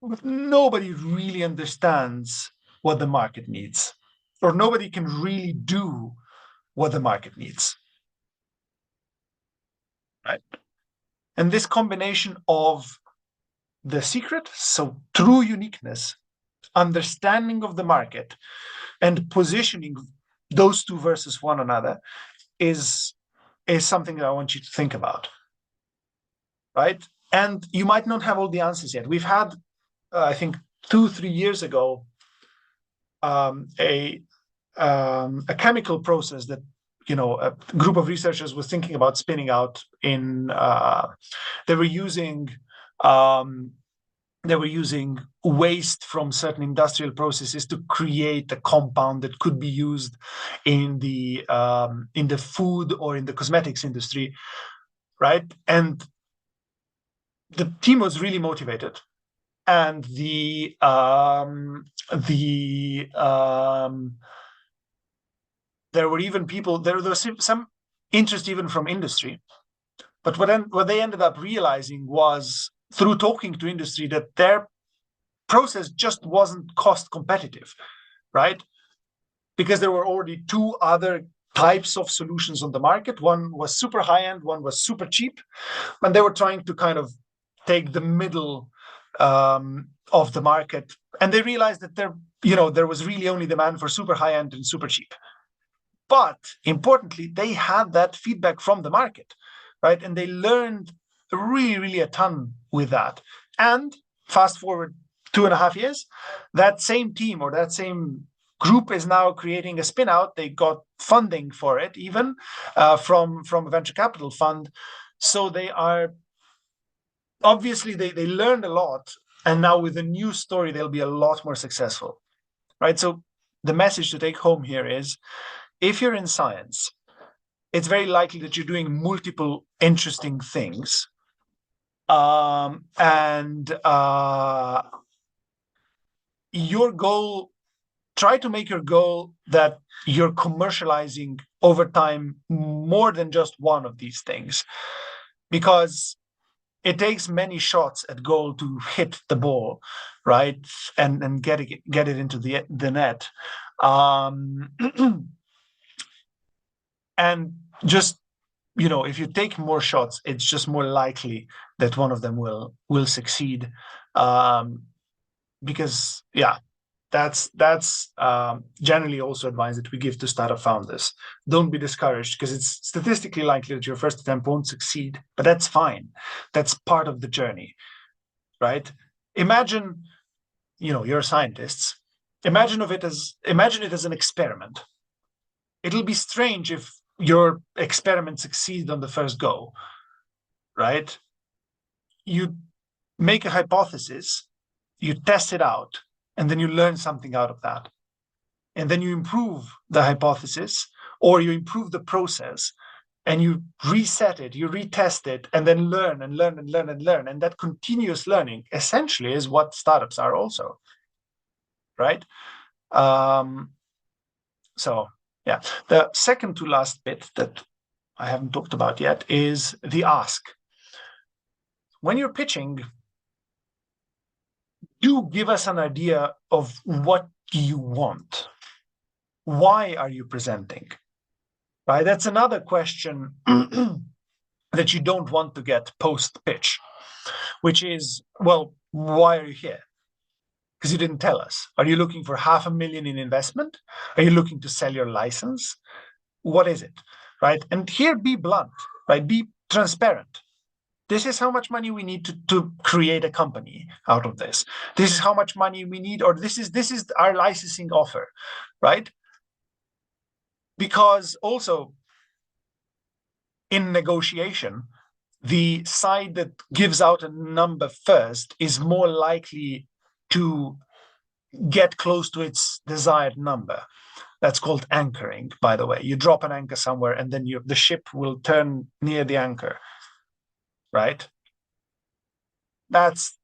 but nobody really understands what the market needs, or nobody can really do what the market needs, right? And this combination of the secret, so true uniqueness, understanding of the market, and positioning those two versus one another is something that I want you to think about, right? And you might not have all the answers yet. We've had, I think, 2-3 years ago, a chemical process that, you know, a group of researchers was thinking about spinning out in. They were using waste from certain industrial processes to create a compound that could be used in the food or in the cosmetics industry, right? And the team was really motivated, and there were even people. There was some interest even from industry, but what they ended up realizing was, through talking to industry, that their process just wasn't cost competitive, right? Because there were already two other types of solutions on the market. One was super high end, one was super cheap, and they were trying to kind of take the middle of the market. And they realized that there was really only demand for super high end and super cheap. But importantly, they had that feedback from the market, right? And they learned really, really a ton with that. And fast forward 2.5 years, that same team or that same group is now creating a spin out. They got funding for it, even from a venture capital fund. So they are, obviously, they learned a lot. And now with a new story, they'll be a lot more successful, right? So the message to take home here is, if you're in science, it's very likely that you're doing multiple interesting things. And your goal try to make your goal that you're commercializing over time more than just one of these things, because it takes many shots at goal to hit the ball, right, and get it into the net, and just, if you take more shots, it's just more likely that one of them will succeed, because that's generally also advice that we give to startup founders. Don't be discouraged, because it's statistically likely that your first attempt won't succeed, but that's fine. That's part of the journey, right? Imagine, you're scientists. Imagine it as an experiment. It'll be strange if your experiment succeeds on the first go, right? You make a hypothesis, you test it out, and then you learn something out of that. And then you improve the hypothesis, or you improve the process, and you reset it, you retest it, and then learn and learn and learn and learn. And that continuous learning essentially is what startups are also, right? So, yeah. The second to last bit that I haven't talked about yet is the ask. When you're pitching, do give us an idea of what you want. Why are you presenting? Right? That's another question that you don't want to get post-pitch, which is, well, why are you here? Because you didn't tell us. Are you looking for $500,000 in investment? Are you looking to sell your license? What is it? Right? And here, be blunt, right? Be transparent. This is how much money we need to create a company out of this. This is how much money we need, or this is our licensing offer, right? Because also in negotiation, the side that gives out a number first is more likely to get close to its desired number. That's called anchoring, by the way. You drop an anchor somewhere, and then the ship will turn near the anchor, right? That's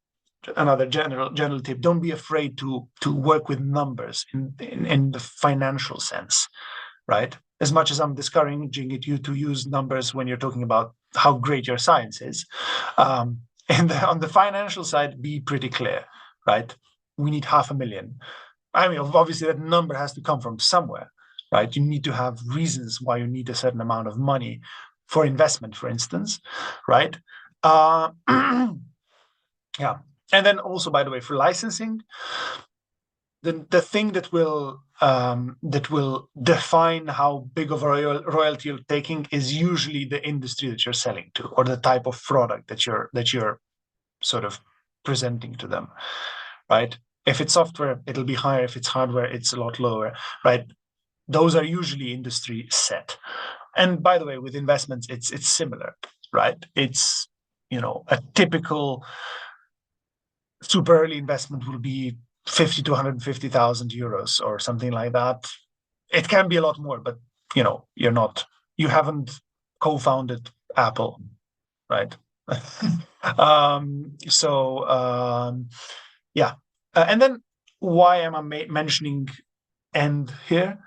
another general tip. Don't be afraid to work with numbers in the financial sense, right? As much as I'm discouraging you to use numbers when you're talking about how great your science is, and on the financial side, be pretty clear, right? We need $500,000. I mean, obviously that number has to come from somewhere, right? You need to have reasons why you need a certain amount of money for investment, for instance, right? Yeah. And then also, by the way, for licensing, the thing that will define how big of a royalty you're taking is usually the industry that you're selling to, or the type of product that you're sort of presenting to them, right? If it's software, it'll be higher. If it's hardware, it's a lot lower, right? Those are usually industry set. And by the way, with investments, it's similar, right? It's, a typical super early investment will be 50 to 150,000 euros or something like that. It can be a lot more, but you haven't co-founded Apple, right? Yeah. And then why am I mentioning end here?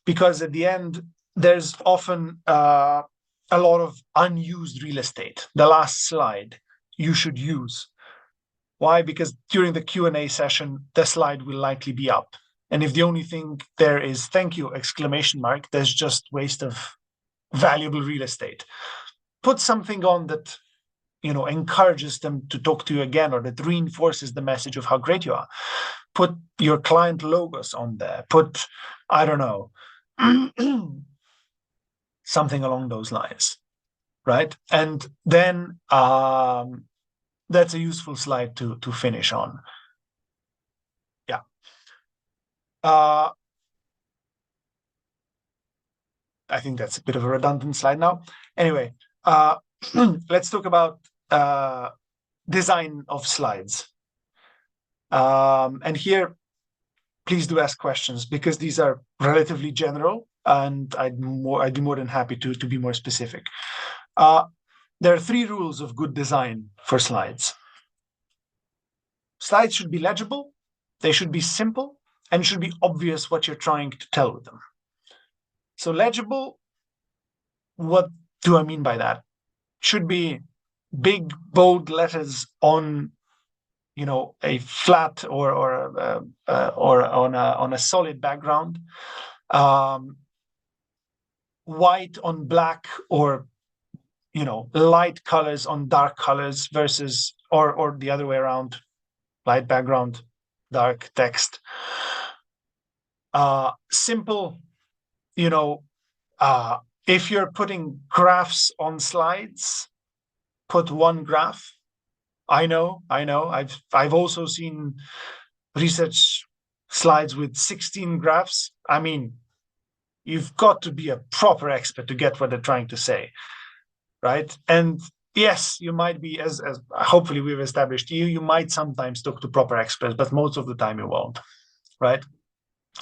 Because at the end, there's often a lot of unused real estate. The last slide you should use. Why? Because during the Q&A session, the slide will likely be up. And if the only thing there is "thank you!" there's just waste of valuable real estate. Put something on that, encourages them to talk to you again, or that reinforces the message of how great you are. Put your client logos on there. Put, I don't know, something along those lines, right? And then that's a useful slide to finish on. Yeah. I think that's a bit of a redundant slide now. Anyway, let's talk about design of slides. And here, please do ask questions, because these are relatively general, and I'd be more than happy to be more specific. There are 3 rules of good design for slides. Slides should be legible, they should be simple, and it should be obvious what you're trying to tell with them. So legible, what do I mean by that? Should be big, bold letters on, a flat or on a solid background. White on black, or light colors on dark colors versus or the other way around, light background, dark text. Simple, if you're putting graphs on slides, put one graph. I know. I've also seen research slides with 16 graphs. I mean, you've got to be a proper expert to get what they're trying to say, right? And yes, you might be, as hopefully we've established, you might sometimes talk to proper experts, but most of the time you won't, right?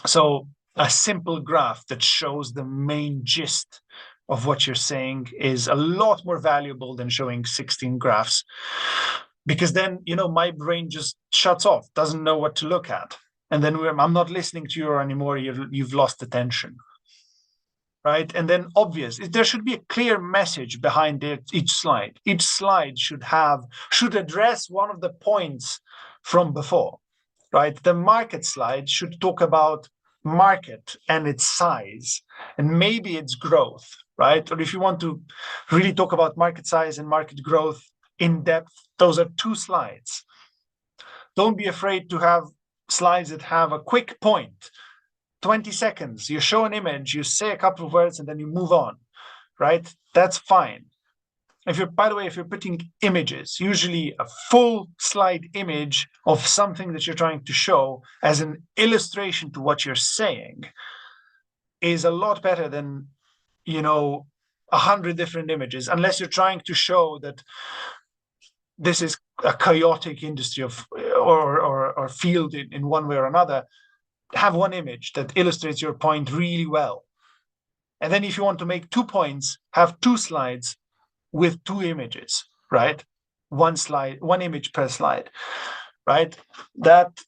So a simple graph that shows the main gist of what you're saying is a lot more valuable than showing 16 graphs, because then, my brain just shuts off, doesn't know what to look at. And then I'm not listening to you anymore. You've lost attention, right? And then obvious, there should be a clear message behind each slide. Each slide should address one of the points from before, right? The market slide should talk about market and its size and maybe its growth, right? Or if you want to really talk about market size and market growth in depth, those are 2 slides. Don't be afraid to have slides that have a quick point, 20 seconds. You show an image, you say a couple of words, and then you move on, right? That's fine. If you're putting images, usually a full slide image of something that you're trying to show as an illustration to what you're saying is a lot better than, 100 different images, unless you're trying to show that this is a chaotic industry or field in one way or another. Have one image that illustrates your point really well. And then if you want to make 2 points, have 2 slides with 2 images, right? One image per slide, right? That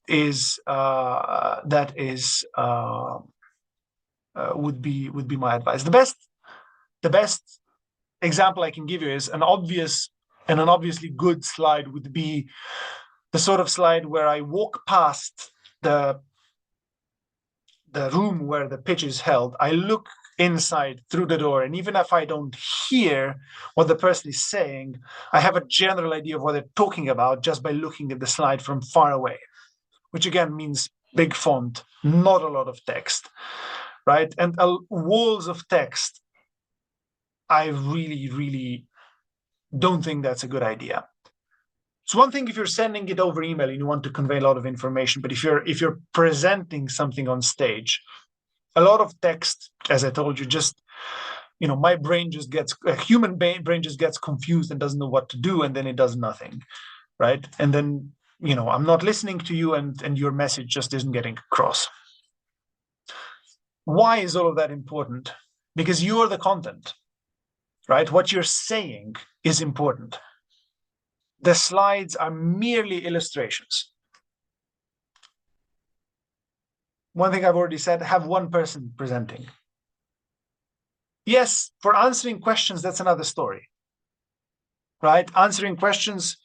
would be my advice. The best example I can give you is an obviously good slide would be the sort of slide where I walk past the room where the pitch is held. I look inside through the door, and even if I don't hear what the person is saying, I have a general idea of what they're talking about just by looking at the slide from far away, which again means big font, not a lot of text, right? And walls of text, I really, really don't think that's a good idea. It's one thing if you're sending it over email and you want to convey a lot of information, but if you're presenting something on stage, a lot of text, as I told you, just my brain just gets a human brain just gets confused and doesn't know what to do, and then it does nothing, right? And then I'm not listening to you, and your message just isn't getting across. Why is all of that important? Because you're the content, right? What you're saying is important. The slides are merely illustrations. One thing I've already said, have one person presenting. Yes, for answering questions, that's another story, right? Answering questions,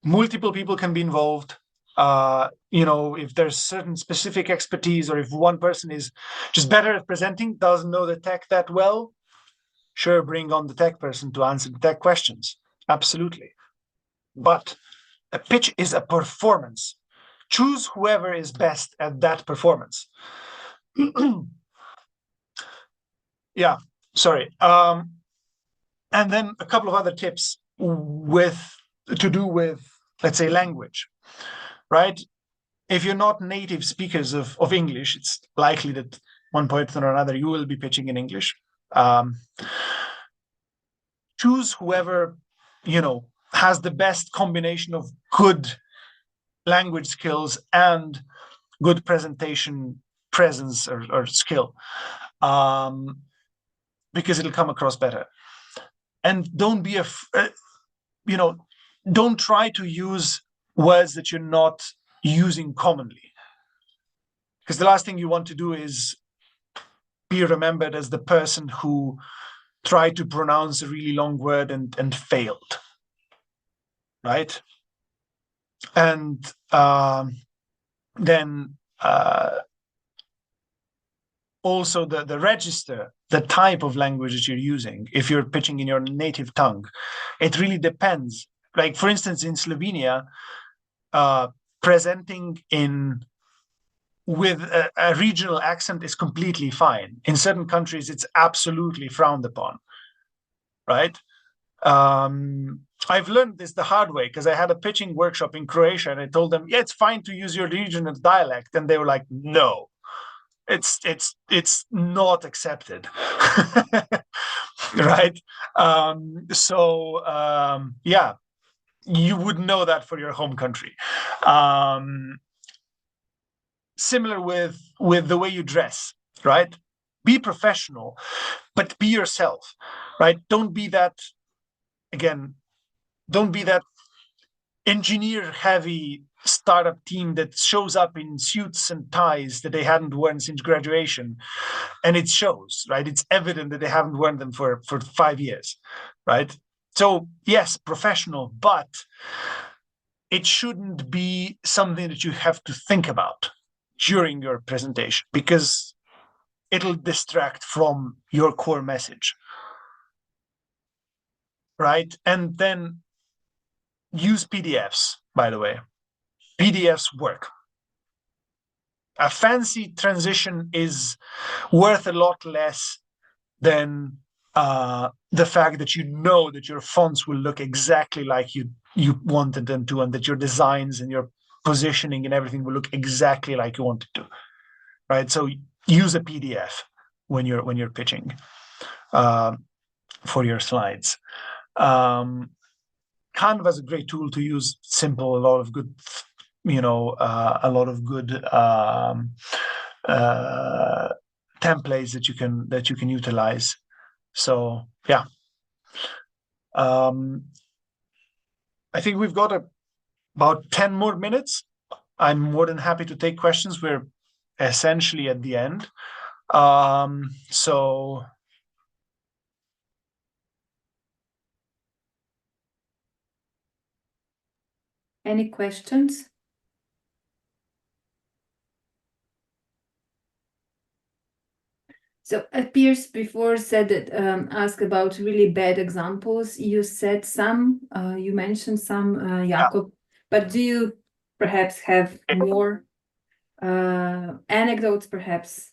multiple people can be involved. If there's certain specific expertise, or if one person is just better at presenting, doesn't know the tech that well, sure, bring on the tech person to answer the tech questions. Absolutely. But a pitch is a performance. Choose whoever is best at that performance. Yeah, sorry. And then a couple of other tips to do with, let's say, language, right? If you're not native speakers of English, it's likely that one point or another you will be pitching in English. Choose whoever, has the best combination of good language skills and good presentation presence or skill, because it'll come across better. And don't be don't try to use words that you're not using commonly. Because the last thing you want to do is be remembered as the person who tried to pronounce a really long word and failed, right? And then also the register, the type of language that you're using. If you're pitching in your native tongue, it really depends. Like, for instance, in Slovenia, presenting with a regional accent is completely fine. In certain countries, it's absolutely frowned upon, right? I've learned this the hard way because I had a pitching workshop in Croatia and I told them, yeah, it's fine to use your regional dialect. And they were like, no, it's not accepted. Right? Yeah, you would know that for your home country. Similar with the way you dress, right? Be professional, but be yourself, right? Don't be that engineer heavy startup team that shows up in suits and ties that they hadn't worn since graduation, and it shows, right? It's evident that they haven't worn them for 5 years, right? So yes, professional, but it shouldn't be something that you have to think about during your presentation, because it'll distract from your core message, right? And then use PDFs, by the way. PDFs work. A fancy transition is worth a lot less than the fact that you know that your fonts will look exactly like you wanted them to, and that your designs and your positioning and everything will look exactly like you want it to, right? So use a PDF when you're pitching for your slides. Canva is a great tool to use. Simple, a lot of good, templates that you can utilize. So yeah, I think we've got about 10 more minutes. I'm more than happy to take questions. We're essentially at the end. So any questions? So Piers before said that asked about really bad examples. You said some, you mentioned some, Jakob, but do you perhaps have more anecdotes, perhaps?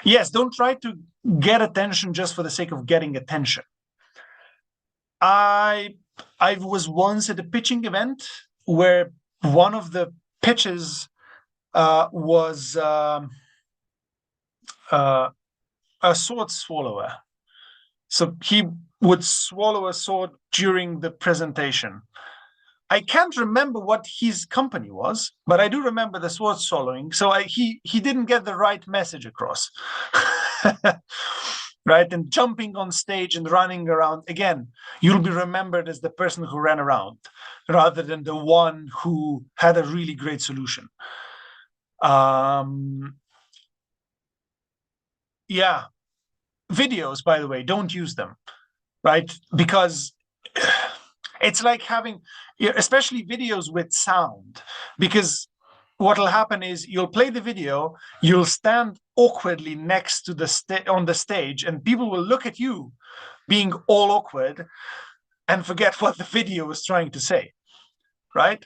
Yes, don't try to get attention just for the sake of getting attention. I was once at a pitching event where one of the pitches was a sword swallower. So he would swallow a sword during the presentation. I can't remember what his company was, but I do remember the sword swallowing. So he didn't get the right message across. Right? And jumping on stage and running around, again, you'll be remembered as the person who ran around rather than the one who had a really great solution. Yeah. Videos, by the way, don't use them, right? Because it's like having, especially videos with sound, because what will happen is you'll play the video, you'll stand awkwardly next to on the stage, and people will look at you being all awkward and forget what the video was trying to say, right?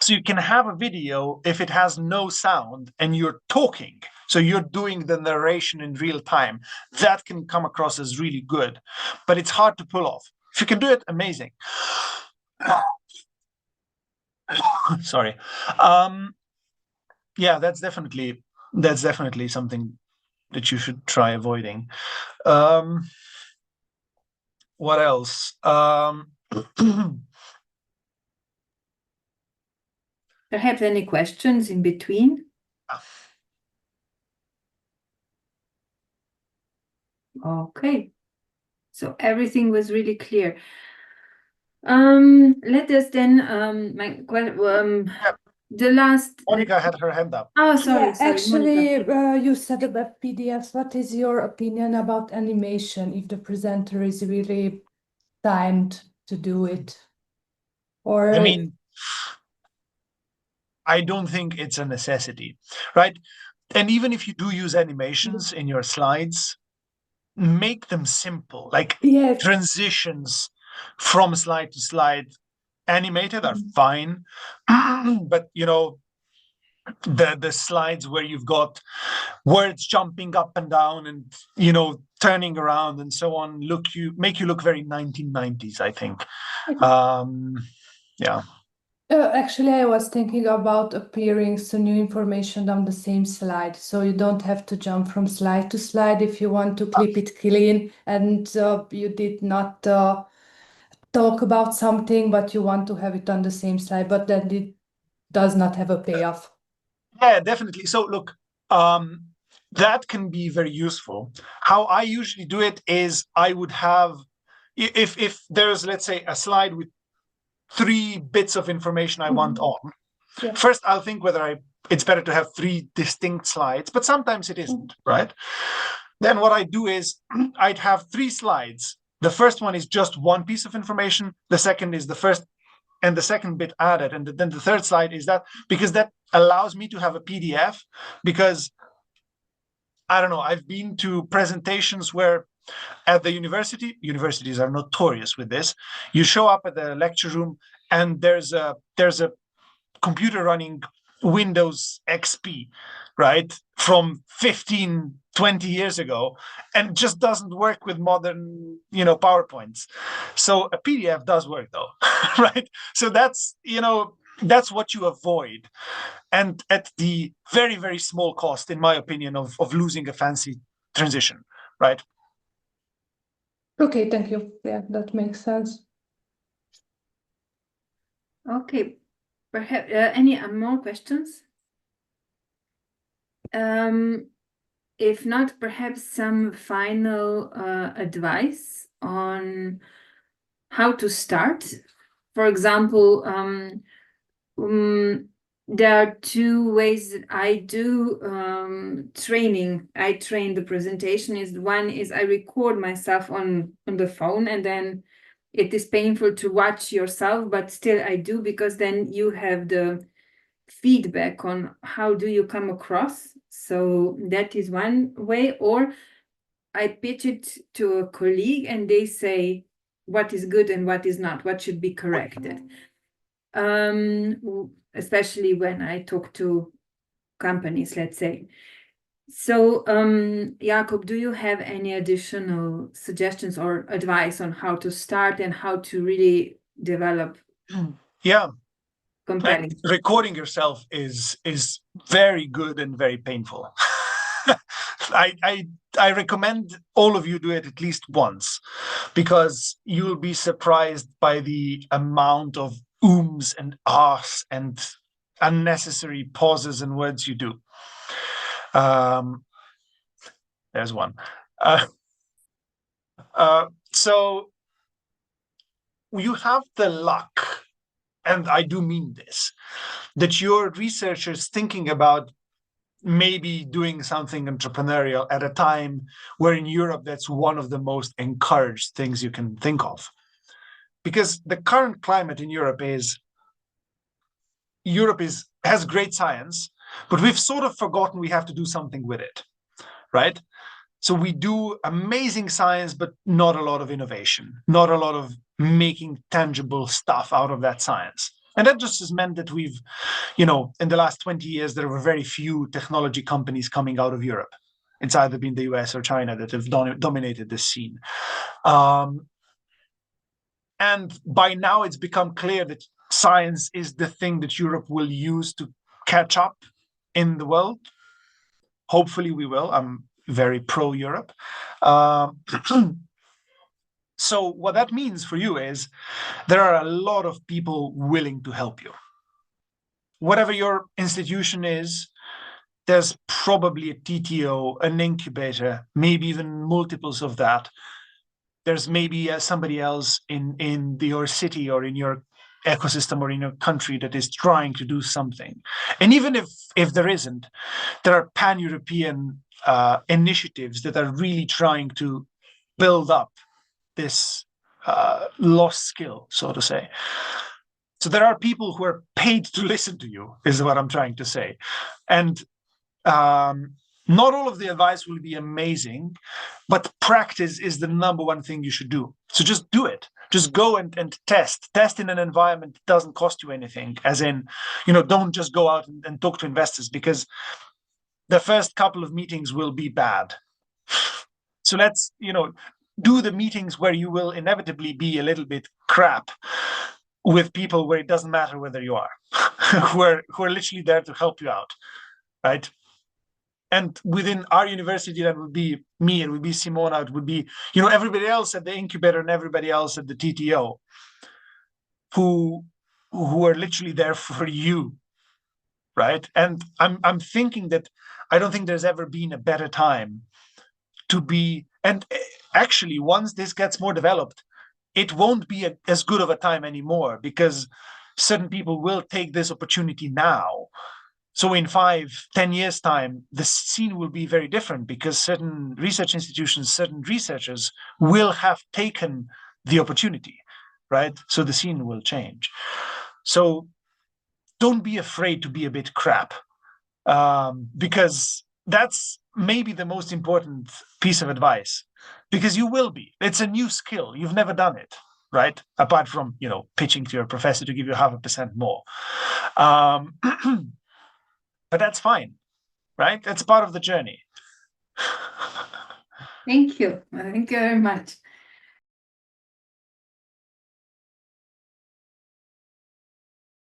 So you can have a video if it has no sound and you're talking, so you're doing the narration in real time. That can come across as really good, but it's hard to pull off. If you can do it, amazing. Sorry. Yeah, that's definitely something that you should try avoiding. What else? Perhaps any questions in between? Okay, so everything was really clear. Let us then The last. Monica had her hand up. Oh, sorry, Yeah, sorry, actually, Monica. you said about PDFs. What is your opinion about animation if the presenter is really timed to do it? Or I mean, I don't think it's a necessity, right? And even if you do use animations in your slides, make them simple, like yes, transitions from slide to slide. Animated are fine, but the slides where you've got words jumping up and down and turning around and so on make you look very 1990s, I think. Yeah. actually, I was thinking about appearing some new information on the same slide, so you don't have to jump from slide to slide if you want to clip it clean and you did not talk about something, but you want to have it on the same slide, but then it does not have a payoff. Yeah, definitely. So look, that can be very useful. How I usually do it is I would have, if there's, let's say, a slide with 3 bits of information I want on. Yeah. First, I'll think whether it's better to have 3 distinct slides, but sometimes it isn't, right? Then what I do is I'd have 3 slides. The first one is just one piece of information. The second is the first and the second bit added. And then the third slide is that, because that allows me to have a PDF, because I don't know, I've been to presentations where at the universities are notorious with this. You show up at the lecture room and there's a computer running Windows XP, right, from 15, 20 years ago, and just doesn't work with modern, PowerPoints. So a PDF does work though, right? So that's what you avoid, and at the very, very small cost, in my opinion, of losing a fancy transition, right? Okay, thank you. Yeah, that makes sense. Okay, perhaps any more questions? If not, perhaps some final advice on how to start. For example, there are 2 ways that I do training. I train the presentation. One is I record myself on the phone, and then it is painful to watch yourself, but still I do, because then you have the feedback on how do you come across. So that is one way. Or I pitch it to a colleague and they say what is good and what is not, what should be corrected. Especially when I talk to companies, let's say. So, Jakob, do you have any additional suggestions or advice on how to start and how to really develop Yeah. compelling? Recording yourself is very good and very painful. I recommend all of you do it at least once, because you'll be surprised by the amount of ooms and ahs and unnecessary pauses and words you do. There's one. So you have the luck, and I do mean this, that your researchers thinking about maybe doing something entrepreneurial at a time where in Europe that's one of the most encouraged things you can think of. Because the current climate in Europe has great science, but we've sort of forgotten we have to do something with it, right? So we do amazing science, but not a lot of innovation, not a lot of making tangible stuff out of that science. And that just has meant that we've, in the last 20 years, there were very few technology companies coming out of Europe. It's either been the US or China that have dominated this scene. And by now, it's become clear that science is the thing that Europe will use to catch up in the world. Hopefully we will. I'm very pro-Europe. So what that means for you is there are a lot of people willing to help you. Whatever your institution is, there's probably a TTO, an incubator, maybe even multiples of that. There's maybe somebody else in your city or in your ecosystem or in a country that is trying to do something. And even if there isn't, there are pan-European initiatives that are really trying to build up this lost skill, so to say. So there are people who are paid to listen to you, is what I'm trying to say. And not all of the advice will be amazing, but practice is the number one thing you should do. So just do it. Just go and test in an environment that doesn't cost you anything. As in, don't just go out and talk to investors, because the first couple of meetings will be bad. So let's, do the meetings where you will inevitably be a little bit crap with people where it doesn't matter whether you are, who are literally there to help you out, right? And within our university, that would be me, it would be Simona, it would be, everybody else at the incubator and everybody else at the TTO, who are literally there for you, right? And I'm thinking that I don't think there's ever been a better time to be, and actually, once this gets more developed, it won't be as good of a time anymore, because certain people will take this opportunity now. So in 5-10 years' time, the scene will be very different, because certain research institutions, certain researchers will have taken the opportunity, right? So the scene will change. So don't be afraid to be a bit crap, because that's maybe the most important piece of advice, because you will be. It's a new skill. You've never done it, right? Apart from, pitching to your professor to give you 0.5% more. But that's fine, right? That's part of the journey. Thank you. Thank you very much.